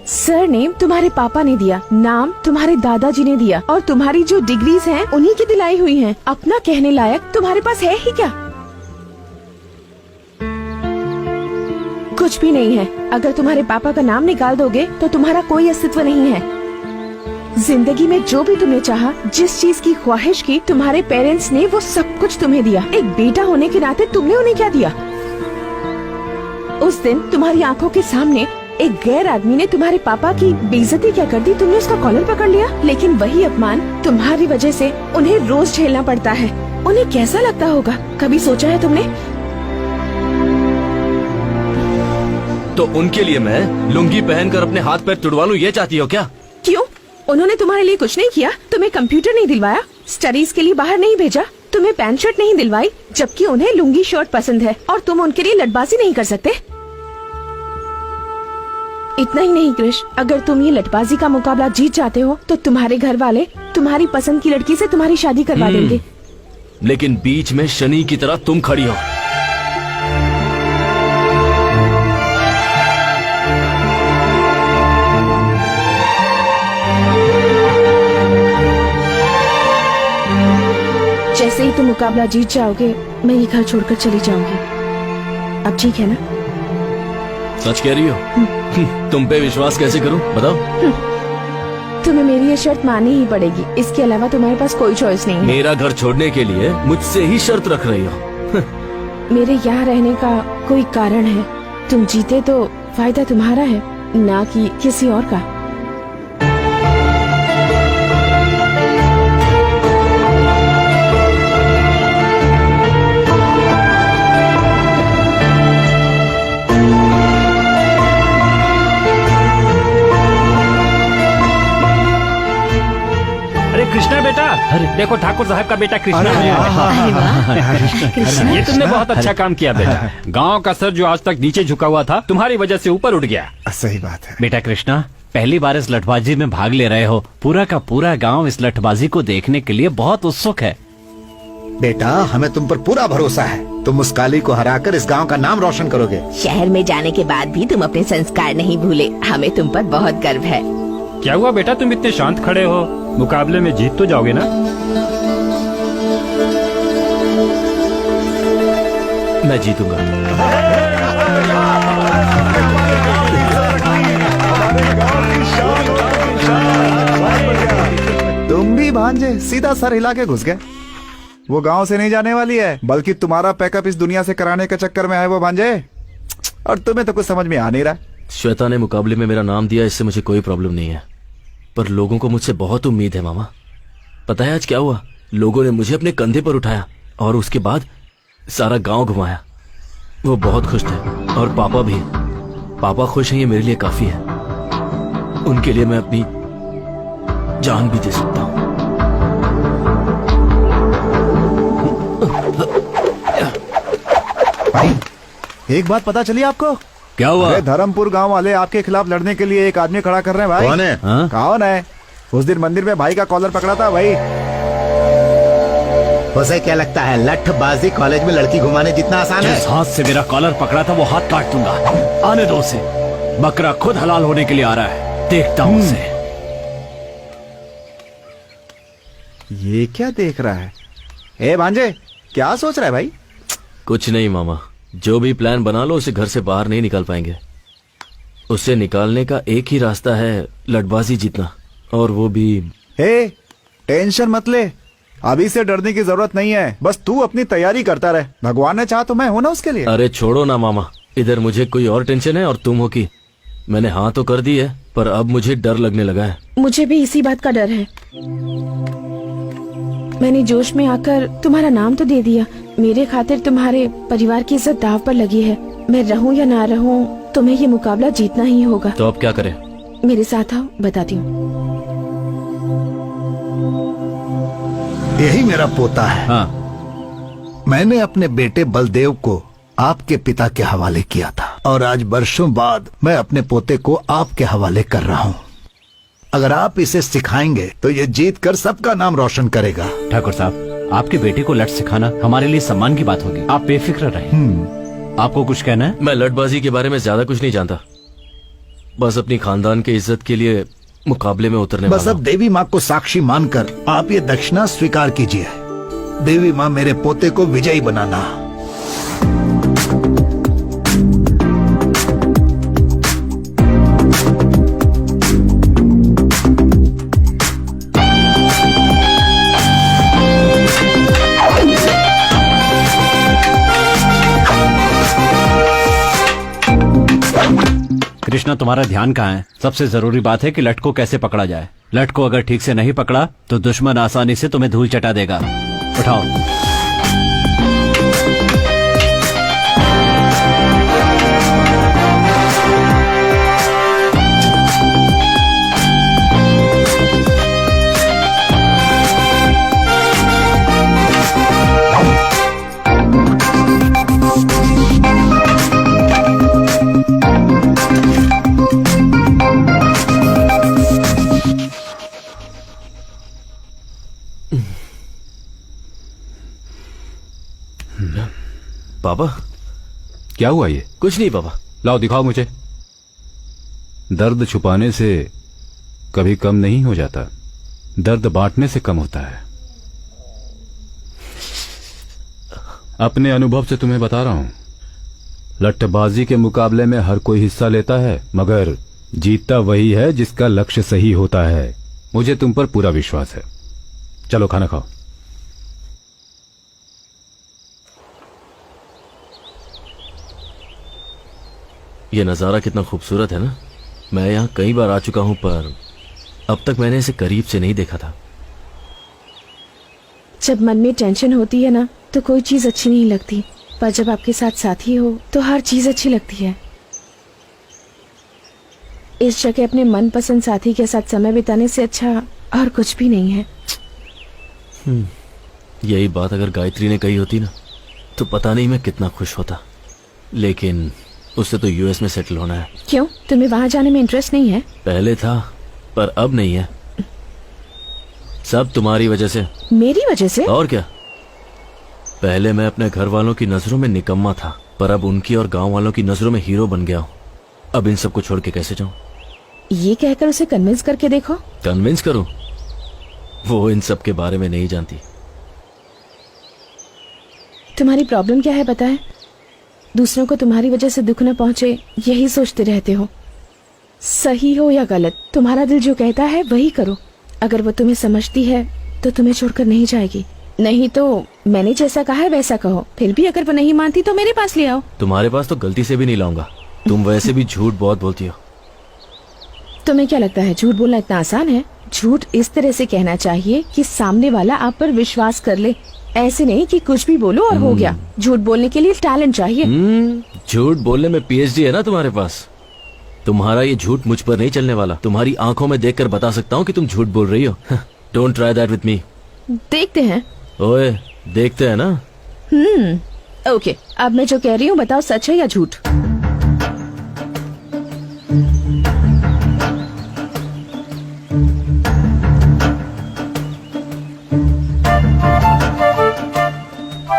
सर नेम तुम्हारे पापा ने दिया, नाम तुम्हारे दादाजी ने दिया, और तुम्हारी जो डिग्रीज हैं उन्हीं की दिलाई हुई हैं। अपना कहने लायक तुम्हारे पास है ही क्या? कुछ भी नहीं है। अगर तुम्हारे पापा का नाम निकाल दोगे तो तुम्हारा कोई अस्तित्व नहीं है। जिंदगी में जो भी तुमने चाहा, जिस चीज की ख्वाहिश की, तुम्हारे पेरेंट्स ने वो सब कुछ तुम्हें दिया। एक बेटा होने के नाते तुमने उन्हें क्या दिया? उस दिन तुम्हारी आंखों के सामने एक गैर आदमी ने तुम्हारे पापा की बेइज्जती क्या कर दी, तुमने उसका कॉलर पकड़ लिया। लेकिन वही अपमान तुम्हारी वजह से उन्हें रोज झेलना पड़ता है। उन्हें कैसा लगता होगा, कभी सोचा है तुमने? तो उनके लिए मैं लुंगी पहनकर अपने हाथ पैर तुड़वा लूं, ये चाहती हो क्या? क्यों? उन्होंने तुम्हारे लिए कुछ नहीं किया? तुम्हें कंप्यूटर नहीं दिलवाया, स्टडीज के लिए बाहर नहीं भेजा, तुम्हें पैंट शर्ट नहीं दिलवाई, जबकि उन्हें लुंगी शर्ट पसंद है, और तुम उनके लिए लटबाजी नहीं कर सकते? इतना ही नहीं कृष, अगर तुम ये लटबाजी का मुकाबला जीत जाते हो तो तुम्हारे घर वाले तुम्हारी पसंद की लड़की से तुम्हारी शादी करवा देंगे। लेकिन बीच में शनि की तरह तुम खड़ी हो। जैसे ही तुम मुकाबला जीत जाओगे, मैं ये घर छोड़कर चली जाऊंगी। अब ठीक है ना? सच कह रही हो? तुम पे विश्वास कैसे करूं, बताओ? तुम्हें मेरी ये शर्त माननी ही पड़ेगी, इसके अलावा तुम्हारे पास कोई चॉइस नहीं है। मेरा घर छोड़ने के लिए मुझसे ही शर्त रख रही हो? मेरे यहाँ रहने का कोई कारण है। तुम जीते तो फायदा तुम्हारा है, ना कि किसी और का। कृष्णा बेटा, अरे देखो ठाकुर साहब का बेटा कृष्णा आया है। ये तुमने बहुत अच्छा काम किया बेटा। गांव का सर जो आज तक नीचे झुका हुआ था, तुम्हारी वजह से ऊपर उठ गया। सही बात है बेटा कृष्णा, पहली बार इस लठबाजी में भाग ले रहे हो। पूरा का पूरा गांव इस लठबाजी को देखने के लिए बहुत उत्सुक है। बेटा, हमें तुम पर पूरा भरोसा है। तुम उस काली को हराकर इस गांव का नाम रोशन करोगे। शहर में जाने के बाद भी तुम अपने संस्कार नहीं भूले, हमें तुम पर बहुत गर्व है। क्या हुआ बेटा, तुम इतने शांत खड़े हो? मुकाबले में जीत तो जाओगे ना? मैं जीतूंगा। तुम भी भांजे सीधा सर हिला के घुस गए। वो गांव से नहीं जाने वाली है, बल्कि तुम्हारा पैकअप इस दुनिया से कराने के चक्कर में है वो भांजे। और तुम्हें तो कुछ समझ में आ नहीं रहा। श्वेता ने मुकाबले में मेरा नाम दिया, इससे मुझे कोई प्रॉब्लम नहीं है, पर लोगों को मुझसे बहुत उम्मीद है मामा। पता है आज क्या हुआ? लोगों ने मुझे अपने कंधे पर उठाया और उसके बाद सारा गांव घुमाया। वो बहुत खुश थे, और पापा भी। पापा खुश हैं, ये मेरे लिए काफी है। उनके लिए मैं अपनी जान भी दे सकता हूँ। भाई, एक बात पता चली आपको? क्या हुआ? अरे धर्मपुर गांव वाले आपके खिलाफ लड़ने के लिए एक आदमी खड़ा कर रहे हैं भाई। कौन है? कौन है? उस दिन मंदिर में भाई का कॉलर पकड़ा था भाई। उसे क्या लगता है लठबाजी कॉलेज में लड़की घुमाने जितना आसान है? जिस हाथ से मेरा कॉलर पकड़ा था वो हाथ काट दूंगा। आने दो उसे। बकरा खुद हलाल होने के लिए आ रहा है, देखता हूँ उसे। ये क्या देख रहा है? ए भांजे, क्या सोच रहा है भाई? कुछ नहीं मामा, जो भी प्लान बना लो उसे घर से बाहर नहीं निकाल पाएंगे। उसे निकालने का एक ही रास्ता है, लठबाजी जीतना, और वो भी। हे, टेंशन मत ले, अभी से डरने की जरूरत नहीं है, बस तू अपनी तैयारी करता रहे। भगवान ने चाहा तो मैं हूं ना उसके लिए। अरे छोड़ो ना मामा, इधर मुझे कोई और टेंशन है और तुम हो कि मैंने हाँ तो कर दी है, पर अब मुझे डर लगने लगा है। मुझे भी इसी बात का डर है। मैंने जोश में आकर तुम्हारा नाम तो दे दिया। मेरे खातिर तुम्हारे परिवार की इज्जत दाव पर लगी है। मैं रहूं या ना रहूं, तुम्हें ये मुकाबला जीतना ही होगा। तो अब क्या करें? मेरे साथ आओ, बताती हूँ। यही मेरा पोता है। हाँ। मैंने अपने बेटे बलदेव को आपके पिता के हवाले किया था और आज वर्षों बाद मैं अपने पोते को आपके हवाले कर रहा हूँ। अगर आप इसे सिखाएंगे तो ये जीत कर सबका नाम रोशन करेगा। ठाकुर साहब, आपके बेटे को लठ सिखाना हमारे लिए सम्मान की बात होगी। आप बेफिक्र रहें। आपको कुछ कहना है? मैं लठबाजी के बारे में ज्यादा कुछ नहीं जानता, बस अपनी खानदान की इज्जत के लिए मुकाबले में उतरने बस वाला अब देवी माँ को साक्षी मानकर आप ये दक्षिणा स्वीकार कीजिए। देवी माँ, मेरे पोते को विजयी बनाना। कृष्णा, तुम्हारा ध्यान कहाँ है? सबसे जरूरी बात है कि लठ को कैसे पकड़ा जाए। लठ को अगर ठीक से नहीं पकड़ा तो दुश्मन आसानी से तुम्हें धूल चटा देगा। उठाओ। पापा, क्या हुआ ये? कुछ नहीं पापा। लाओ दिखाओ मुझे। दर्द छुपाने से कभी कम नहीं हो जाता, दर्द बांटने से कम होता है। अपने अनुभव से तुम्हें बता रहा हूं, लट्ठबाजी के मुकाबले में हर कोई हिस्सा लेता है, मगर जीतता वही है जिसका लक्ष्य सही होता है। मुझे तुम पर पूरा विश्वास है। चलो खाना खाओ। ये नजारा कितना खूबसूरत है ना। मैं यहाँ कई बार आ चुका हूँ, पर अब तक मैंने इसे करीब से नहीं देखा था। जब मन में टेंशन होती है ना तो कोई चीज अच्छी नहीं लगती, पर जब आपके साथ साथी हो तो हर चीज अच्छी लगती है। इस जगह अपने मनपसंद साथी के साथ समय बिताने से अच्छा और कुछ भी नहीं है। यही बात अगर गायत्री ने कही होती ना तो पता नहीं मैं कितना खुश होता, लेकिन उससे तो यूएस में सेटल होना है। क्यों, तुम्हें वहाँ जाने में इंटरेस्ट नहीं है? पहले था, पर अब नहीं है। सब तुम्हारी वजह से। मेरी वजह से? और क्या। पहले मैं अपने घर वालों की नजरों में निकम्मा था, पर अब उनकी और गांव वालों की नजरों में हीरो बन गया हूँ। अब इन सबको छोड़ के कैसे जाऊं? ये कहकर उसे कन्विंस करके देखो। कन्विंस करूं? वो इन सब के बारे में नहीं जानती। तुम्हारी प्रॉब्लम क्या है पता है? दूसरों को तुम्हारी वजह से दुख न पहुंचे, यही सोचते रहते हो। सही हो या गलत, तुम्हारा दिल जो कहता है वही करो। अगर वो तुम्हें समझती है तो तुम्हें छोड़कर नहीं जाएगी, नहीं तो मैंने जैसा कहा है वैसा कहो। फिर भी अगर वो नहीं मानती तो मेरे पास ले आओ। तुम्हारे पास तो गलती से भी नहीं लाऊंगा। तुम वैसे भी झूठ बहुत बोलती हो। तुम्हें क्या लगता है झूठ बोलना इतना आसान है? झूठ इस तरह से कहना चाहिए कि सामने वाला आप पर विश्वास कर ले, ऐसे नहीं कि कुछ भी बोलो और हो गया। झूठ बोलने के लिए टैलेंट चाहिए। झूठ बोलने में पीएचडी है ना तुम्हारे पास। तुम्हारा ये झूठ मुझ पर नहीं चलने वाला। तुम्हारी आंखों में देखकर बता सकता हूँ कि तुम झूठ बोल रही हो। Don't try that with me. देखते हैं। ओए, देखते हैं ना। ओके, अब मैं जो कह रही हूँ बताओ, सच है या झूठ?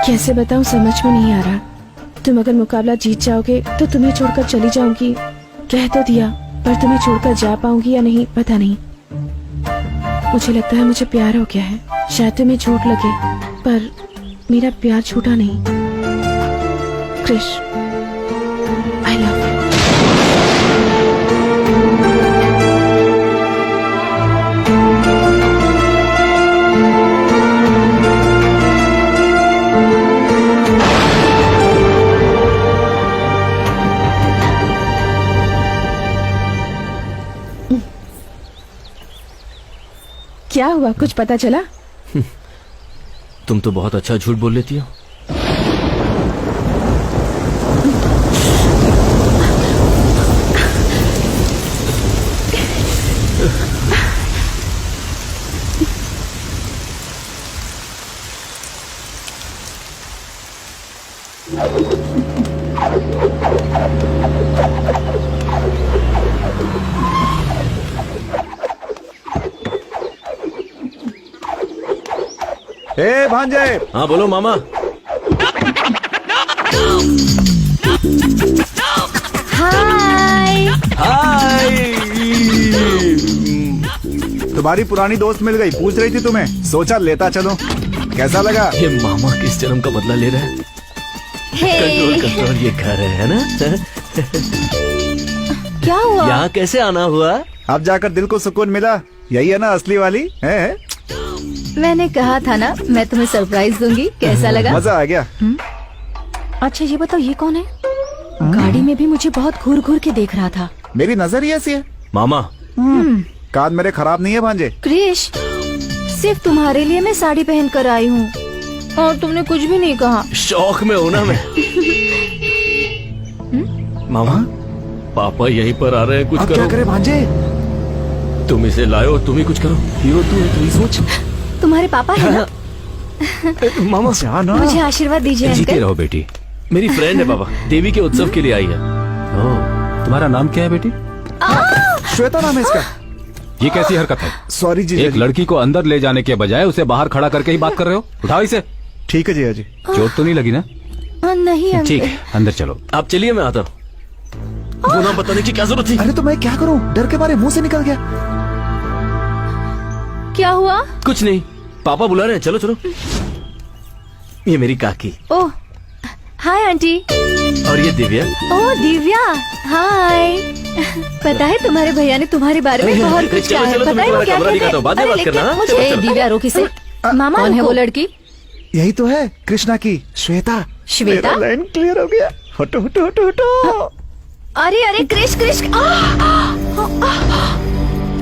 कैसे बताऊं, समझ में नहीं आ रहा। तुम अगर मुकाबला जीत जाओगे तो तुम्हें छोड़कर चली जाऊंगी, कह तो दिया, पर तुम्हें छोड़कर जा पाऊंगी या नहीं पता नहीं। मुझे लगता है मुझे प्यार हो गया है। शायद तुम्हें झूठ लगे, पर मेरा प्यार झूठा नहीं। Krish, I love you. क्या हुआ, कुछ पता चला? तुम तो बहुत अच्छा झूठ बोल लेती हो। ए भांजे, हाँ बोलो मामा। हाय। हाय। तुम्हारी पुरानी दोस्त मिल गई, पूछ रही थी तुम्हें, सोचा लेता चलो। कैसा लगा? ये मामा किस जन्म का बदला ले रहा है? कंट्रोल कंट्रोल, ये घर है ना? क्या हुआ? यहाँ कैसे आना हुआ? अब जाकर दिल को सुकून मिला। यही है ना असली वाली है? मैंने कहा था ना मैं तुम्हें सरप्राइज दूंगी। कैसा लगा? मजा आ गया। अच्छा ये बताओ, ये कौन है? गाड़ी में भी मुझे बहुत घूर घूर के देख रहा था। मेरी नजर ही ऐसी है। मामा, कान मेरे खराब नहीं है भांजे। क्रिश, सिर्फ तुम्हारे लिए मैं साड़ी पहन कर आई हूँ और तुमने कुछ भी नहीं कहा। शौक में हूं ना मैं। मामा, पापा यहीं पर आ रहे हैं, कुछ अब करो। क्या करे भांजे? तुम इसे लाओ, तुम ही कुछ करो। हीरो तू है, तू ही सोच। तुम्हारे पापा है ना? मामा जाना। मुझे आशीर्वाद दीजिए जीते अंकल। रहो बेटी। मेरी फ्रेंड है बाबा, देवी के उत्सव के लिए आई है। तुम्हारा नाम क्या है बेटी? श्वेता नाम है इसका। ये कैसी हरकत है? सॉरी जी। एक लड़की को अंदर ले जाने के बजाय उसे बाहर खड़ा करके ही बात कर रहे हो। उठाओ इसे। ठीक है जी जी। चोट तो नहीं लगी ना? नहीं अंकल। ठीक है, अंदर चलो। आप चलिए, मैं आता हूँ। वो नाम बताने की क्या जरूरत थी? अरे तो मैं क्या करूं, डर के मारे मुंह से निकल गया। क्या हुआ? कुछ नहीं, पापा बुला रहे हैं, चलो चलो। ये मेरी काकी। ओह हाय आंटी। और ये दिव्या। ओह दिव्या, हाय। पता है तुम्हारे भैया ने तुम्हारे बारे में बहुत कुछ चलो, कहा है। चलो, पता तुम्हें है वो तुम्हारा क्या कमरा कहते दिखाता हूँ, बाद में हैं? बात अरे करना, लेकिन हाँ? मुझे- चलो, ए, चलो। दिव्या रोकी से। मामा कौन है वो लड़की? यही तो है कृष्णा की, श्वेता। श्वेता? मेरा लाइन क्लियर हो गया। हटो हटो हटो हटो। अरे अरे Krish Krish.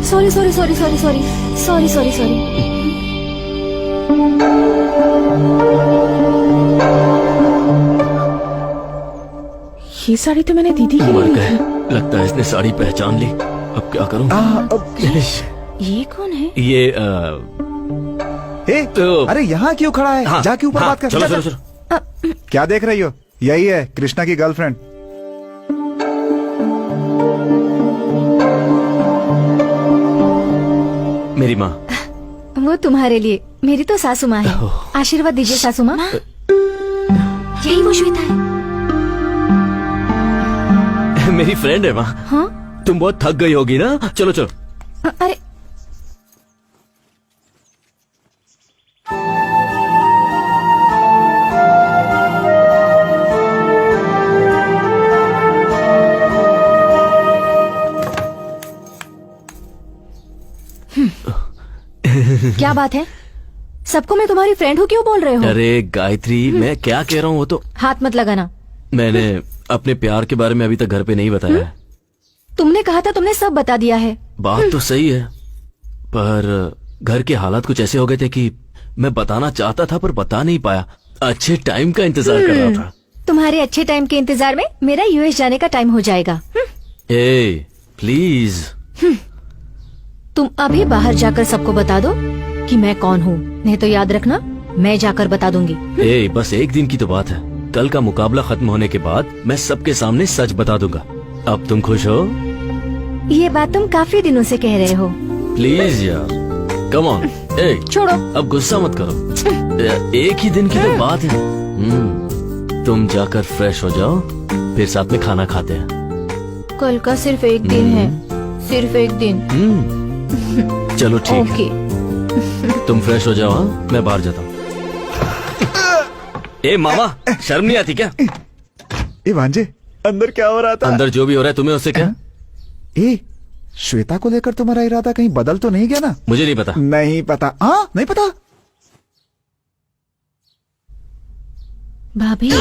Sorry sorry sorry sorry sorry sorry sorry sorry. ये साड़ी तो मैंने दीदी की मर ली गए, थी। लगता है इसने साड़ी पहचान ली। अब क्या करूं? ये कौन है? ये ए, तो- अरे यहाँ क्यों खड़ा है? हाँ, जाके ऊपर हाँ, बात कर। चलो जा, चलो जा। चलो। क्या देख रही हो? यही है कृष्णा की गर्लफ्रेंड। मेरी माँ। वो तुम्हारे लिए, मेरी तो सासू माँ है। आशीर्वाद दीजिए सासू माँ। यही वो श्वेता है। मेरी फ्रेंड है माँ। हाँ? तुम बहुत थक गई होगी ना, चलो चलो। अरे क्या बात है? सबको मैं तुम्हारी फ्रेंड हूँ क्यों बोल रहे हो? अरे गायत्री, मैं क्या कह रहा हूँ वो तो। हाथ मत लगाना। मैंने अपने प्यार के बारे में अभी तक घर पे नहीं बताया है। तुमने कहा था तुमने सब बता दिया है। बात तो सही है, पर घर के हालात कुछ ऐसे हो गए थे कि मैं बताना चाहता था पर बता नहीं पाया। अच्छे टाइम का इंतजार कर रहा था। तुम्हारे अच्छे टाइम के इंतजार में मेरा यूएस जाने का टाइम हो जाएगा। ए प्लीज। तुम अभी बाहर जाकर सबको बता दो कि मैं कौन हूँ, नहीं तो याद रखना मैं जाकर बता दूंगी। ए बस एक दिन की तो बात है, कल का मुकाबला खत्म होने के बाद मैं सबके सामने सच बता दूंगा। अब तुम खुश हो? ये बात तुम काफी दिनों से कह रहे हो। प्लीज यार, कम ऑन। ए छोड़ो। अब गुस्सा मत करो, एक ही दिन की तो बात है। तुम जाकर फ्रेश हो जाओ, फिर साथ में खाना खाते हैं। कल का सिर्फ एक दिन है, सिर्फ एक दिन। चलो ठीक है, ओके। तुम फ्रेश हो जाओ। हाँ, मैं बाहर जाता हूँ। ए मामा, शर्म नहीं आती क्या? ए भांजे, अंदर क्या हो रहा था? अंदर जो भी हो रहा है तुम्हें उससे क्या? ए श्वेता को लेकर तुम्हारा इरादा कहीं बदल तो नहीं गया ना? मुझे नहीं पता। नहीं पता? हाँ नहीं पता। भाभी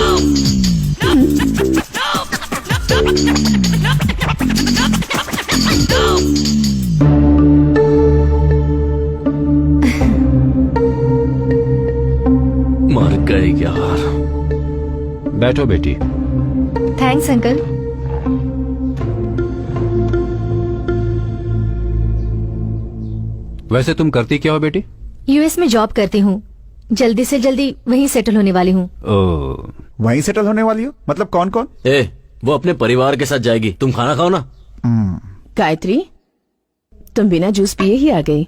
बैठो बेटी। Thanks uncle. वैसे तुम करती क्या हो बेटी? यूएस में जॉब करती हूँ, जल्दी से जल्दी वहीं सेटल होने वाली हूँ। ओ, वहीं सेटल होने वाली हो? मतलब कौन कौन? वो अपने परिवार के साथ जाएगी, तुम खाना खाओ ना। गायत्री, तुम बिना जूस पिए ही आ गई।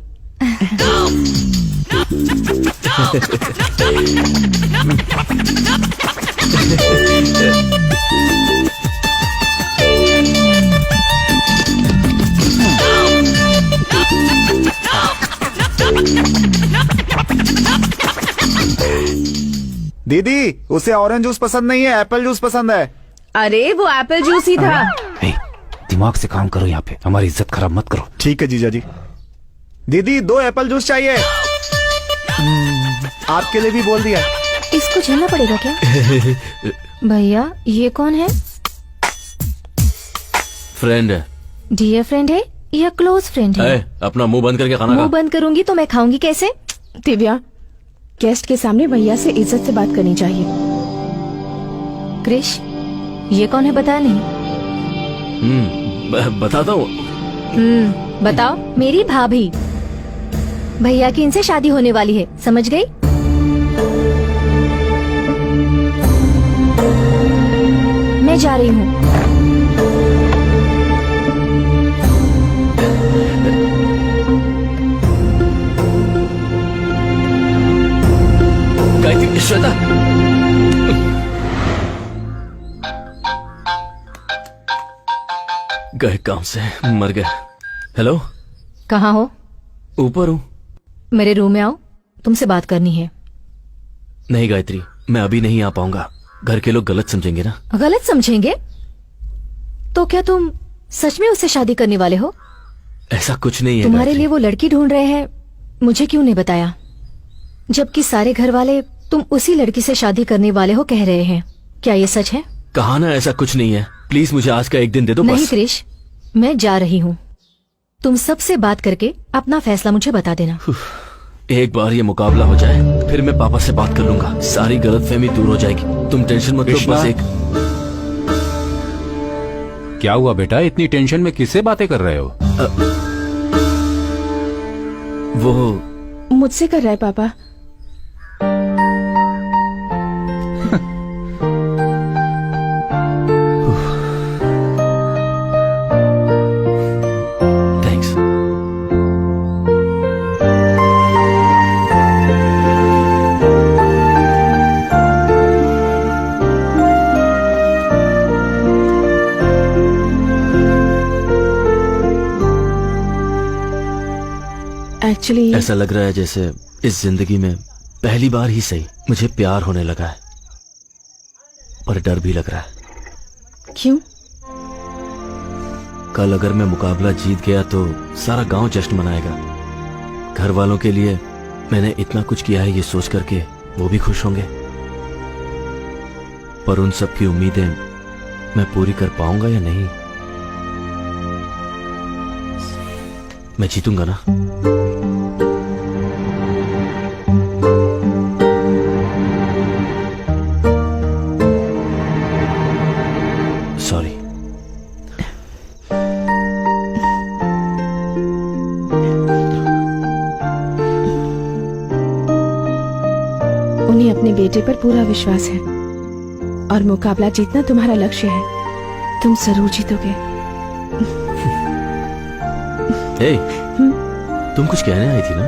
दीदी, उसे ऑरेंज जूस पसंद नहीं है, एप्पल जूस पसंद है। अरे वो एप्पल जूस ही था। दिमाग से काम करो, यहाँ पे हमारी इज्जत खराब मत करो। ठीक है जीजा जी। दीदी 2 एप्पल जूस चाहिए। आपके लिए भी बोल दिया। इसको झेलना पड़ेगा क्या? भैया ये कौन है? फ्रेंड है। डियर फ्रेंड है या क्लोज फ्रेंड है? अपना मुंह बंद करके खाना मुंह खा। बंद करूंगी तो मैं खाऊंगी कैसे? दिव्या, गेस्ट के सामने भैया से इज्जत से बात करनी चाहिए। क्रिश, ये कौन है बताया नहीं? बताता हूँ। बताओ। मेरी भाभी। भैया की इनसे शादी होने वाली है, समझ गई? मैं जा रही हूँ। गायत्री, श्वेता, गए काम से, मर गए। हेलो, कहाँ हो? ऊपर हूँ। मेरे रूम में आओ, तुमसे बात करनी है। नहीं गायत्री, मैं अभी नहीं आ पाऊंगा, घर के लोग गलत समझेंगे ना। गलत समझेंगे? तो क्या तुम सच में उससे शादी करने वाले हो? ऐसा कुछ नहीं है। तुम्हारे गायत्री। लिए वो लड़की ढूंढ रहे हैं, मुझे क्यों नहीं बताया? जबकि सारे घर वाले तुम उसी लड़की से शादी करने वाले हो कह रहे हैं। क्या ये सच है? कहा ना ऐसा कुछ नहीं है। प्लीज मुझे आज का एक दिन दे दो नहीं बस। क्रिश, मैं जा रही हूँ। तुम सबसे बात करके अपना फैसला मुझे बता देना। एक बार ये मुकाबला हो जाए, फिर मैं पापा से बात कर लूंगा, सारी गलतफहमी दूर हो जाएगी। तुम टेंशन मत लो, कृष्णा। बस एक। क्या हुआ बेटा, इतनी टेंशन में किससे बातें कर रहे हो? वो मुझसे कर रहा है पापा। थैंक्स। एक्चुअली ऐसा लग रहा है जैसे इस जिंदगी में पहली बार ही सही मुझे प्यार होने लगा है, पर डर भी लग रहा है। क्यों? कल अगर मैं मुकाबला जीत गया तो सारा गांव जश्न मनाएगा। घर वालों के लिए मैंने इतना कुछ किया है, ये सोच करके वो भी खुश होंगे। पर उन सब की उम्मीदें मैं पूरी कर पाऊंगा या नहीं? मैं जीतूंगा ना? सॉरी। उन्हें अपने बेटे पर पूरा विश्वास है और मुकाबला जीतना तुम्हारा लक्ष्य है। तुम जरूर जीतोगे। हे, तुम कुछ कहने आई थी ना?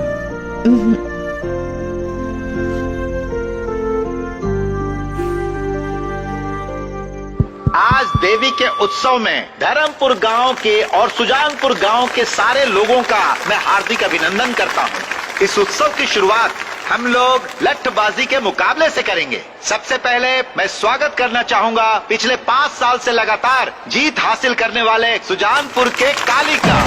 आज देवी के उत्सव में धर्मपुर गांव के और सुजानपुर गांव के सारे लोगों का मैं हार्दिक अभिनंदन करता हूं। इस उत्सव की शुरुआत हम लोग लठबाजी के मुकाबले से करेंगे। सबसे पहले मैं स्वागत करना चाहूंगा पिछले 5 साल से लगातार जीत हासिल करने वाले सुजानपुर के काली का।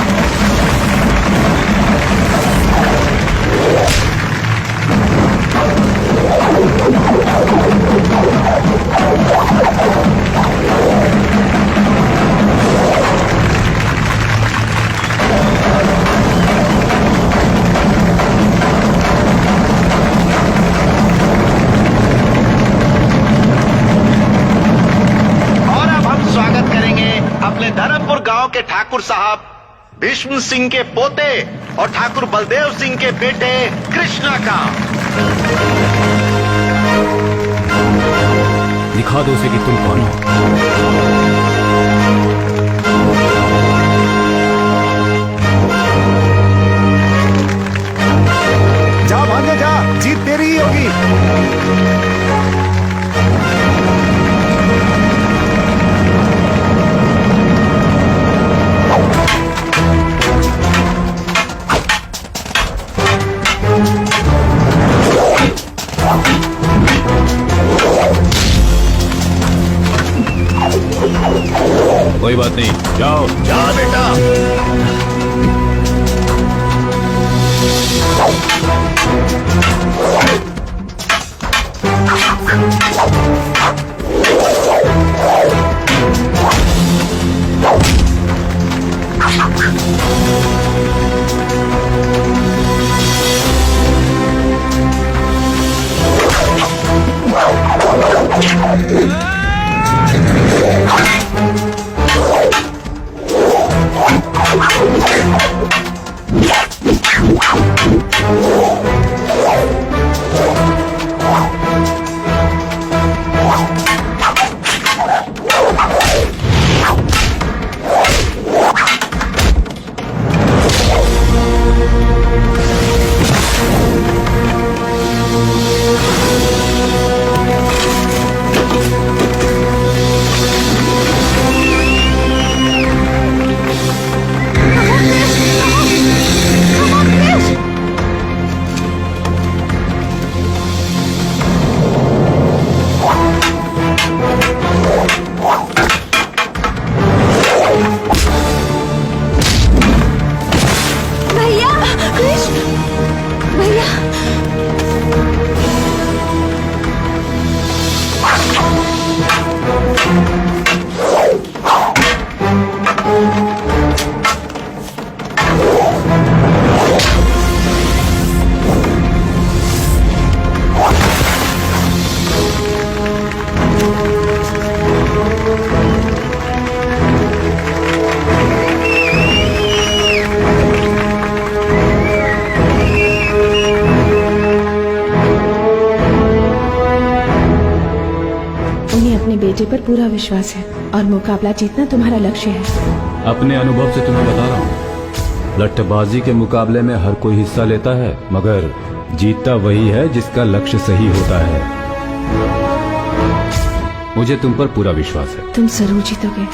के ठाकुर साहब भीष्म सिंह के पोते और ठाकुर बलदेव सिंह के बेटे कृष्णा का। दिखा दो उसे कि तुम कौन हो। जा भांजे जा, जीत तेरी ही होगी। कोई बात नहीं, जाओ। जा बेटा। बेटे पर पूरा विश्वास है और मुकाबला जीतना तुम्हारा लक्ष्य है। अपने अनुभव से तुम्हें बता रहा हूँ, लट्ठबाजी के मुकाबले में हर कोई हिस्सा लेता है, मगर जीतता वही है जिसका लक्ष्य सही होता है। मुझे तुम पर पूरा विश्वास है। तुम जरूर जीतोगे।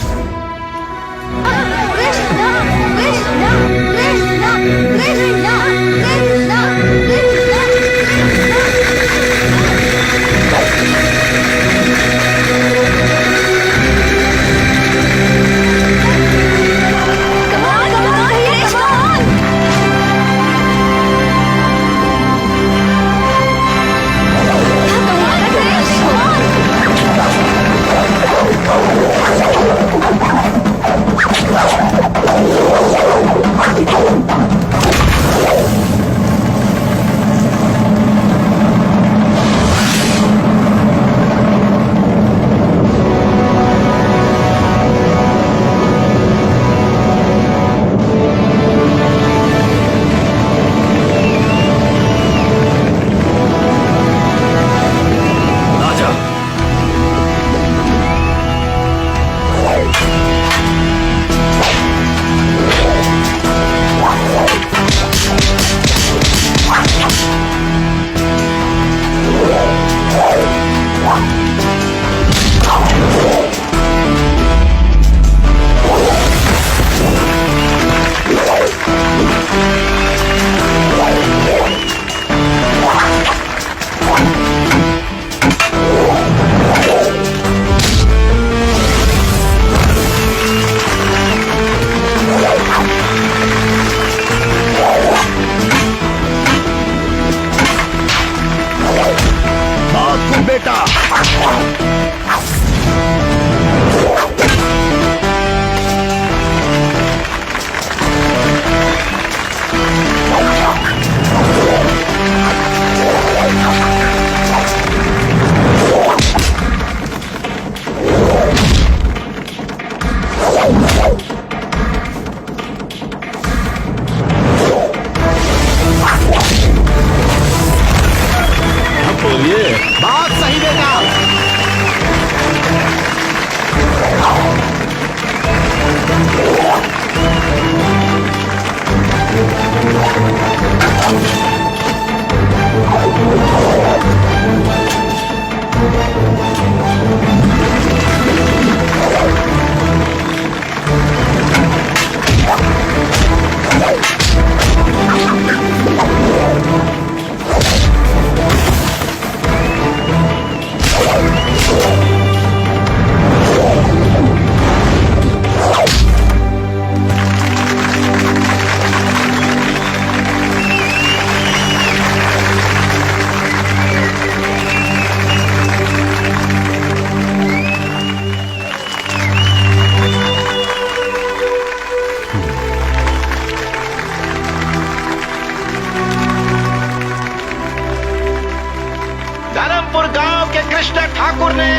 मिस्टर ठाकुर ने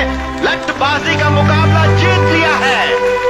लठबाजी का मुकाबला जीत लिया है।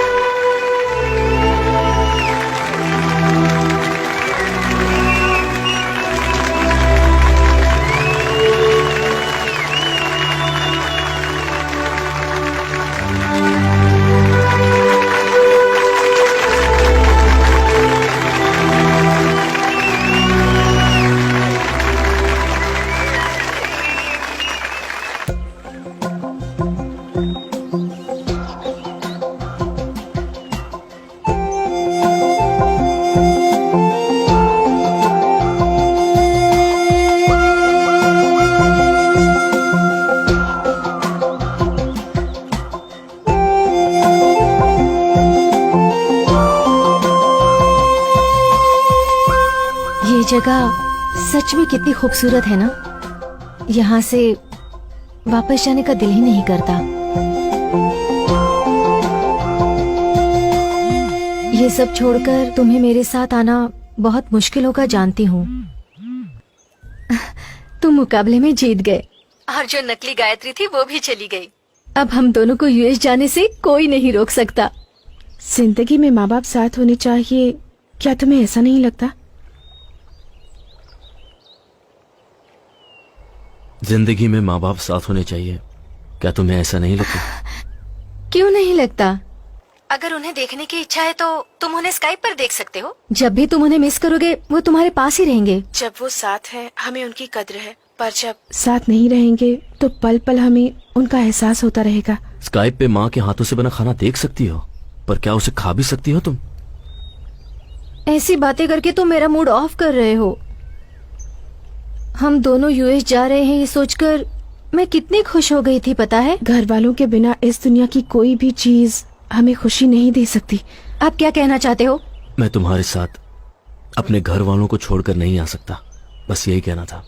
जगह सच में कितनी खूबसूरत है ना। यहाँ से वापस जाने का दिल ही नहीं करता। ये सब छोड़कर तुम्हें मेरे साथ आना बहुत मुश्किल होगा, जानती हूँ। तुम मुकाबले में जीत गए और जो नकली गायत्री थी वो भी चली गई। अब हम दोनों को यूएस जाने से कोई नहीं रोक सकता। जिंदगी में माँ बाप साथ होने चाहिए, क्या तुम्हें ऐसा नहीं लगता? जिंदगी में माँ बाप साथ होने चाहिए, क्या तुम्हें ऐसा नहीं लगता? क्यों नहीं लगता? अगर उन्हें देखने की इच्छा है तो तुम उन्हें स्काइप पर देख सकते हो। जब भी तुम उन्हें मिस करोगे वो तुम्हारे पास ही रहेंगे। जब वो साथ है हमें उनकी कद्र है, पर जब साथ नहीं रहेंगे तो पल पल हमें उनका एहसास होता रहेगा। स्काइप पे माँ के हाथों से बना खाना देख सकती हो, पर क्या उसे खा भी सकती हो तुम? ऐसी बातें करके तुम मेरा मूड ऑफ कर रहे हो। हम दोनों यूएस जा रहे हैं ये सोचकर मैं कितनी खुश हो गई थी, पता है? घर वालों के बिना इस दुनिया की कोई भी चीज हमें खुशी नहीं दे सकती। आप क्या कहना चाहते हो? मैं तुम्हारे साथ अपने घर वालों को छोड़कर नहीं आ सकता, बस यही कहना था।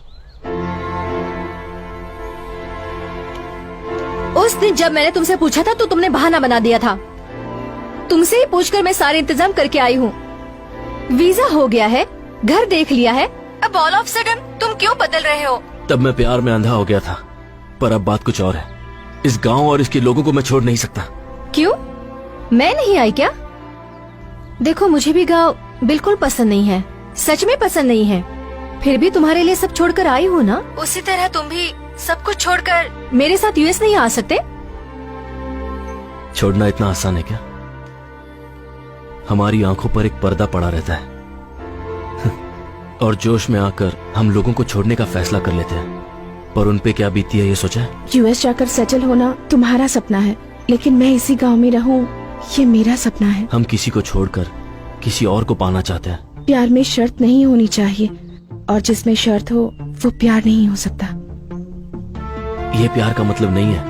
उस दिन जब मैंने तुमसे पूछा था तो तुमने बहाना बना दिया था। तुमसे ही पूछकर मैं सारे इंतजाम करके आई हूँ। वीजा हो गया है, घर देख लिया है, अब ऑल ऑफ सडन तुम क्यों बदल रहे हो? तब मैं प्यार में अंधा हो गया था, पर अब बात कुछ और है। इस गांव और इसके लोगों को मैं छोड़ नहीं सकता। क्यों? मैं नहीं आई क्या? देखो मुझे भी गांव बिल्कुल पसंद नहीं है, सच में पसंद नहीं है। फिर भी तुम्हारे लिए सब छोड़कर आई हूँ ना। उसी तरह तुम भी सब कुछ छोड़कर मेरे साथ यूएस नहीं आ सकते? छोड़ना इतना आसान है क्या? हमारी आंखों पर एक पर्दा पड़ा रहता है और जोश में आकर हम लोगों को छोड़ने का फैसला कर लेते हैं, पर उन पे क्या बीती है ये सोचा है? यूएस जाकर सेटल होना तुम्हारा सपना है, लेकिन मैं इसी गांव में रहूं ये मेरा सपना है। हम किसी को छोड़कर किसी और को पाना चाहते हैं। प्यार में शर्त नहीं होनी चाहिए, और जिसमें शर्त हो वो प्यार नहीं हो सकता। ये प्यार का मतलब नहीं है।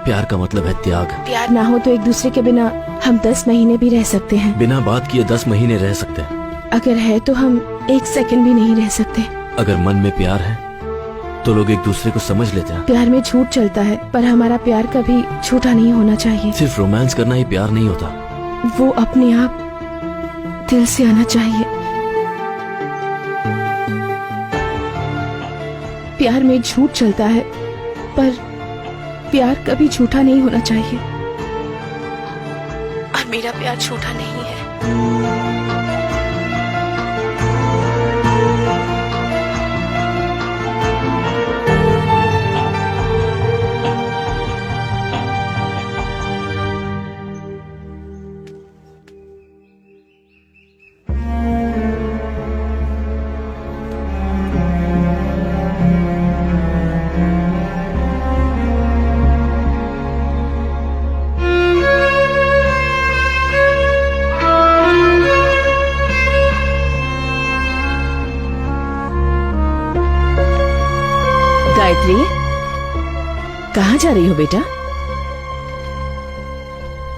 प्यार का मतलब है त्याग। प्यार ना हो तो एक दूसरे के बिना हम 10 महीने भी रह सकते हैं। बिना बात किए 10 महीने रह सकते हैं। अगर है तो हम 1 सेकंड भी नहीं रह सकते। अगर मन में प्यार है तो लोग एक दूसरे को समझ लेते हैं। प्यार में झूठ चलता है, पर हमारा प्यार कभी झूठा नहीं होना चाहिए। सिर्फ रोमांस करना ही प्यार नहीं होता। वो अपने आप दिल से आना चाहिए। प्यार में झूठ चलता है, पर प्यार कभी झूठा नहीं होना चाहिए। और मेरा प्यार झूठा नहीं है। गायत्री, कहाँ जा रही हो बेटा?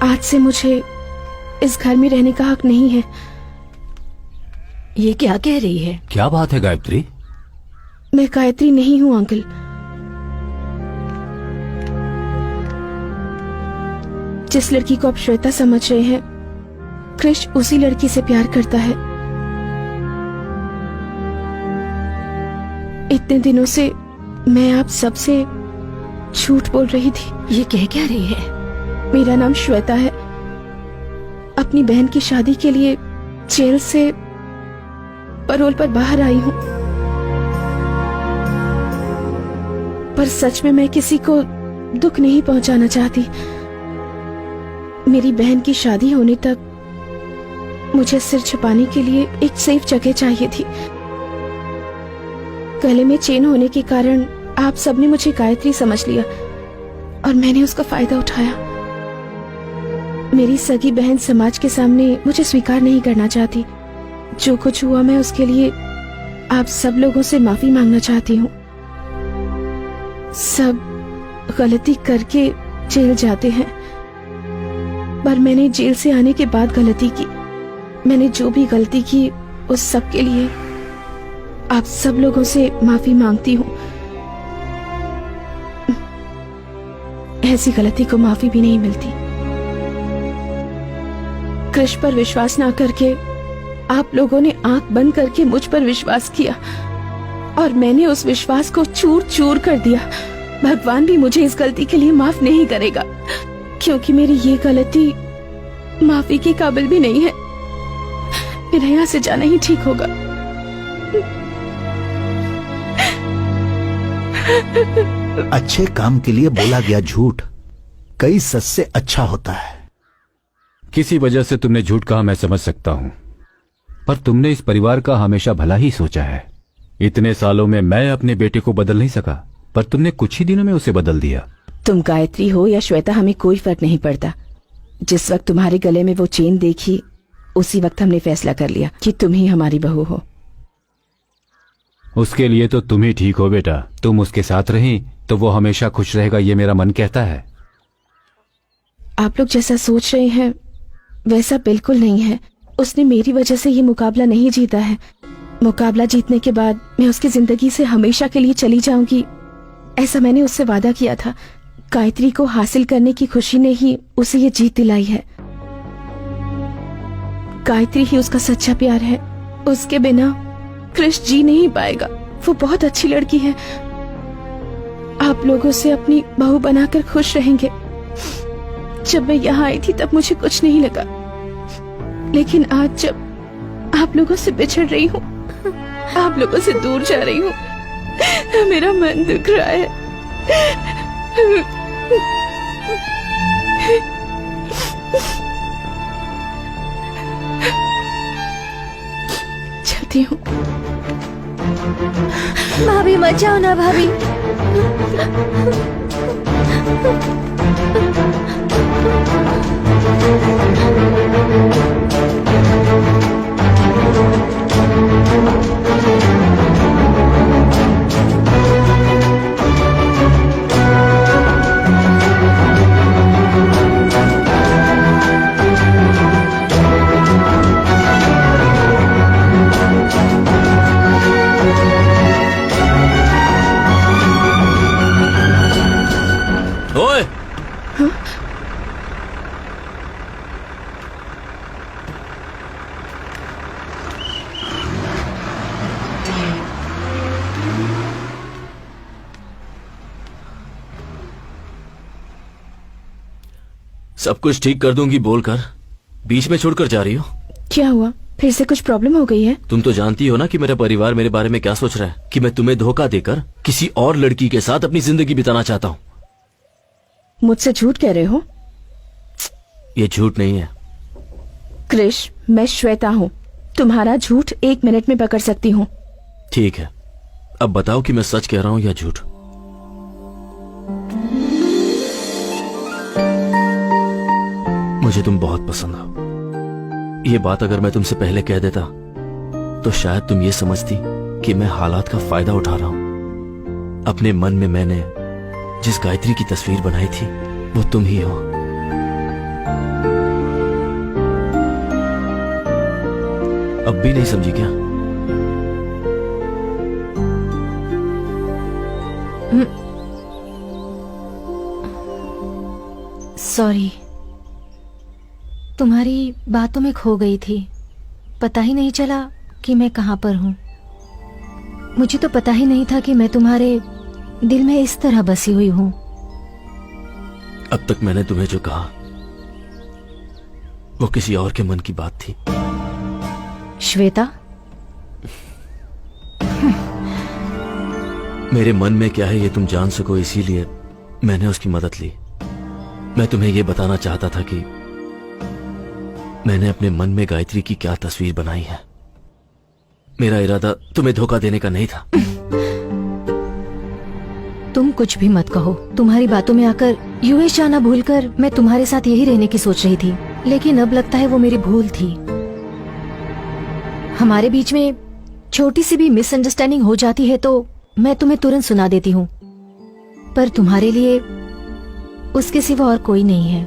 आज से मुझे इस घर में रहने का हक नहीं है। ये क्या कह रही है? क्या बात है गायत्री? मैं गायत्री नहीं हूँ अंकल। जिस लड़की को आप श्वेता समझ रहे हैं, कृष उसी लड़की से प्यार करता है। इतने दिनों से मैं आप सबसे झूठ बोल रही थी। ये कह क्या रही है? मेरा नाम श्वेता है। अपनी बहन की शादी के लिए जेल से पैरोल पर बाहर आई हूँ, पर सच में मैं किसी को दुख नहीं पहुंचाना चाहती। मेरी बहन की शादी होने तक मुझे सिर छुपाने के लिए एक सेफ जगह चाहिए थी। गले में चेन होने के कारण आप सबने मुझे गायत्री समझ लिया और मैंने उसका फायदा उठाया। मेरी सगी बहन समाज के सामने मुझे स्वीकार नहीं करना चाहती। जो कुछ हुआ मैं उसके लिए आप सब लोगों से माफी मांगना चाहती हूँ। सब गलती करके जेल जाते हैं, पर मैंने जेल से आने के बाद गलती की। मैंने जो भी गलती की उस सब के लिए आप सब लोगों से माफी मांगती हूँ। ऐसी गलती को माफी भी नहीं मिलती। कृष्ण पर विश्वास ना करके आप लोगों ने आंख बंद करके मुझ पर विश्वास किया और मैंने उस विश्वास को चूर चूर कर दिया। भगवान भी मुझे इस गलती के लिए माफ नहीं करेगा, क्योंकि मेरी ये गलती माफी के काबिल भी नहीं है। मेरा यहाँ से जाना ही ठीक होगा। अच्छे काम के लिए बोला गया झूठ कई सच से अच्छा होता है। किसी वजह से तुमने झूठ कहा, मैं समझ सकता हूं, पर तुमने इस परिवार का हमेशा भला ही सोचा है। इतने सालों में मैं अपने बेटे को बदल नहीं सका, पर तुमने कुछ ही दिनों में उसे बदल दिया। तुम गायत्री हो या श्वेता, हमें कोई फर्क नहीं पड़ता। जिस वक्त तुम्हारे गले में वो चेन देखी, उसी वक्त हमने फैसला कर लिया कि तुम ही हमारी बहू हो। उसके लिए तो तुम ही ठीक हो बेटा। तुम उसके साथ रही तो वो हमेशा खुश रहेगा, ये मेरा मन कहता है। आप लोग जैसा सोच रहे हैं वैसा बिल्कुल नहीं है। उसने मेरी वजह से ये मुकाबला नहीं जीता है। मुकाबला जीतने के बाद मैं उसकी जिंदगी से हमेशा के लिए चली जाऊंगी, ऐसा मैंने उससे वादा किया था। गायत्री को हासिल करने की खुशी ने ही उसे ये जीत दिलाई है। गायत्री ही उसका सच्चा प्यार है। उसके बिना कृष्ण जी नहीं पाएगा। वो बहुत अच्छी लड़की है। आप लोगों से अपनी बहू बनाकर खुश रहेंगे। जब मैं यहाँ आई थी तब मुझे कुछ नहीं लगा, लेकिन आज जब आप लोगों से बिछड़ रही हूँ, आप लोगों से दूर जा रही हूँ, मेरा मन दुख रहा है। चलती हूँ। भाभी मत जाओ ना भाभी। ओए, सब कुछ ठीक कर दूंगी बोलकर बीच में छोड़कर जा रही हो। क्या हुआ? फिर से कुछ प्रॉब्लम हो गई है? तुम तो जानती हो ना कि मेरा परिवार मेरे बारे में क्या सोच रहा है, कि मैं तुम्हें धोखा देकर किसी और लड़की के साथ अपनी जिंदगी बिताना चाहता हूँ। मुझसे झूठ कह रहे हो? ये झूठ नहीं है। कृष, मैं श्वेता हूँ। तुम्हारा झूठ 1 मिनट में पकड़ सकती हूँ। ठीक है, अब बताओ कि मैं सच कह रहा हूँ या झूठ। मुझे तुम बहुत पसंद हो। ये बात अगर मैं तुमसे पहले कह देता तो शायद तुम ये समझती कि मैं हालात का फायदा उठा रहा हूं। अपने मन में मैंने जिस गायत्री की तस्वीर बनाई थी वो तुम ही हो। अब भी नहीं समझी क्या? सॉरी, तुम्हारी बातों में खो गई थी। पता ही नहीं चला कि मैं कहाँ पर हूँ। मुझे तो पता ही नहीं था कि मैं तुम्हारे दिल में इस तरह बसी हुई हूँ। अब तक मैंने तुम्हें जो कहा वो किसी और के मन की बात थी। श्वेता, मेरे मन में क्या है ये तुम जान सको, इसीलिए मैंने उसकी मदद ली। मैं तुम्हें ये बताना चाहता था कि मैंने अपने मन में गायत्री की क्या तस्वीर बनाई है। मेरा इरादा तुम्हें धोखा देने का नहीं था। तुम कुछ भी मत कहो। तुम्हारी बातों में आकर यूएस जाना भूलकर मैं तुम्हारे साथ यही रहने की सोच रही थी, लेकिन अब लगता है वो मेरी भूल थी। हमारे बीच में छोटी सी भी मिसअंडरस्टैंडिंग हो जाती है तो मैं तुम्हें तुरंत सुना देती हूँ, पर तुम्हारे लिए उसके सिवा और कोई नहीं है।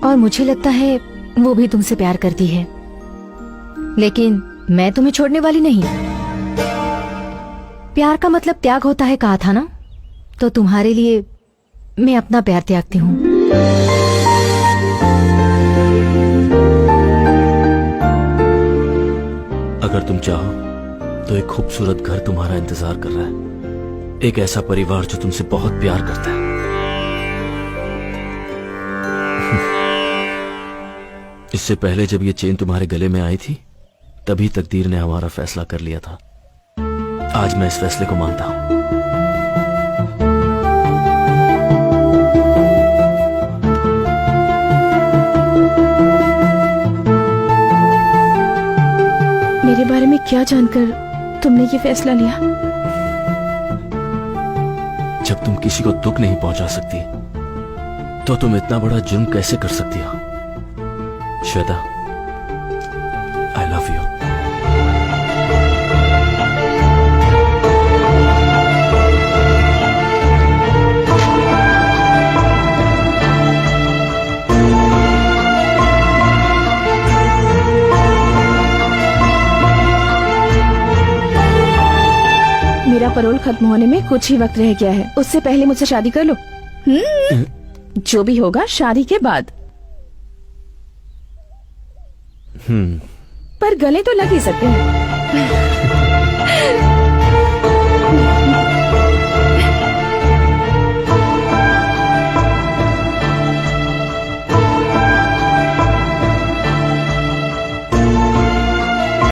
और मुझे लगता है वो भी तुमसे प्यार करती है, लेकिन मैं तुम्हें छोड़ने वाली नहीं। प्यार का मतलब त्याग होता है कहा था ना, तो तुम्हारे लिए मैं अपना प्यार त्यागती हूँ। अगर तुम चाहो तो एक खूबसूरत घर तुम्हारा इंतजार कर रहा है, एक ऐसा परिवार जो तुमसे बहुत प्यार करता है। इससे पहले जब ये चेन तुम्हारे गले में आई थी, तभी तकदीर ने हमारा फैसला कर लिया था। आज मैं इस फैसले को मानता हूं। मेरे बारे में क्या जानकर तुमने ये फैसला लिया? जब तुम किसी को दुख नहीं पहुंचा सकती तो तुम इतना बड़ा जुर्म कैसे कर सकती हो? श्वेता, आई लव यू। मेरा पैरोल खत्म होने में कुछ ही वक्त रह गया है, उससे पहले मुझसे शादी कर लो। जो भी होगा शादी के बाद। पर गले तो लग ही सकते हैं।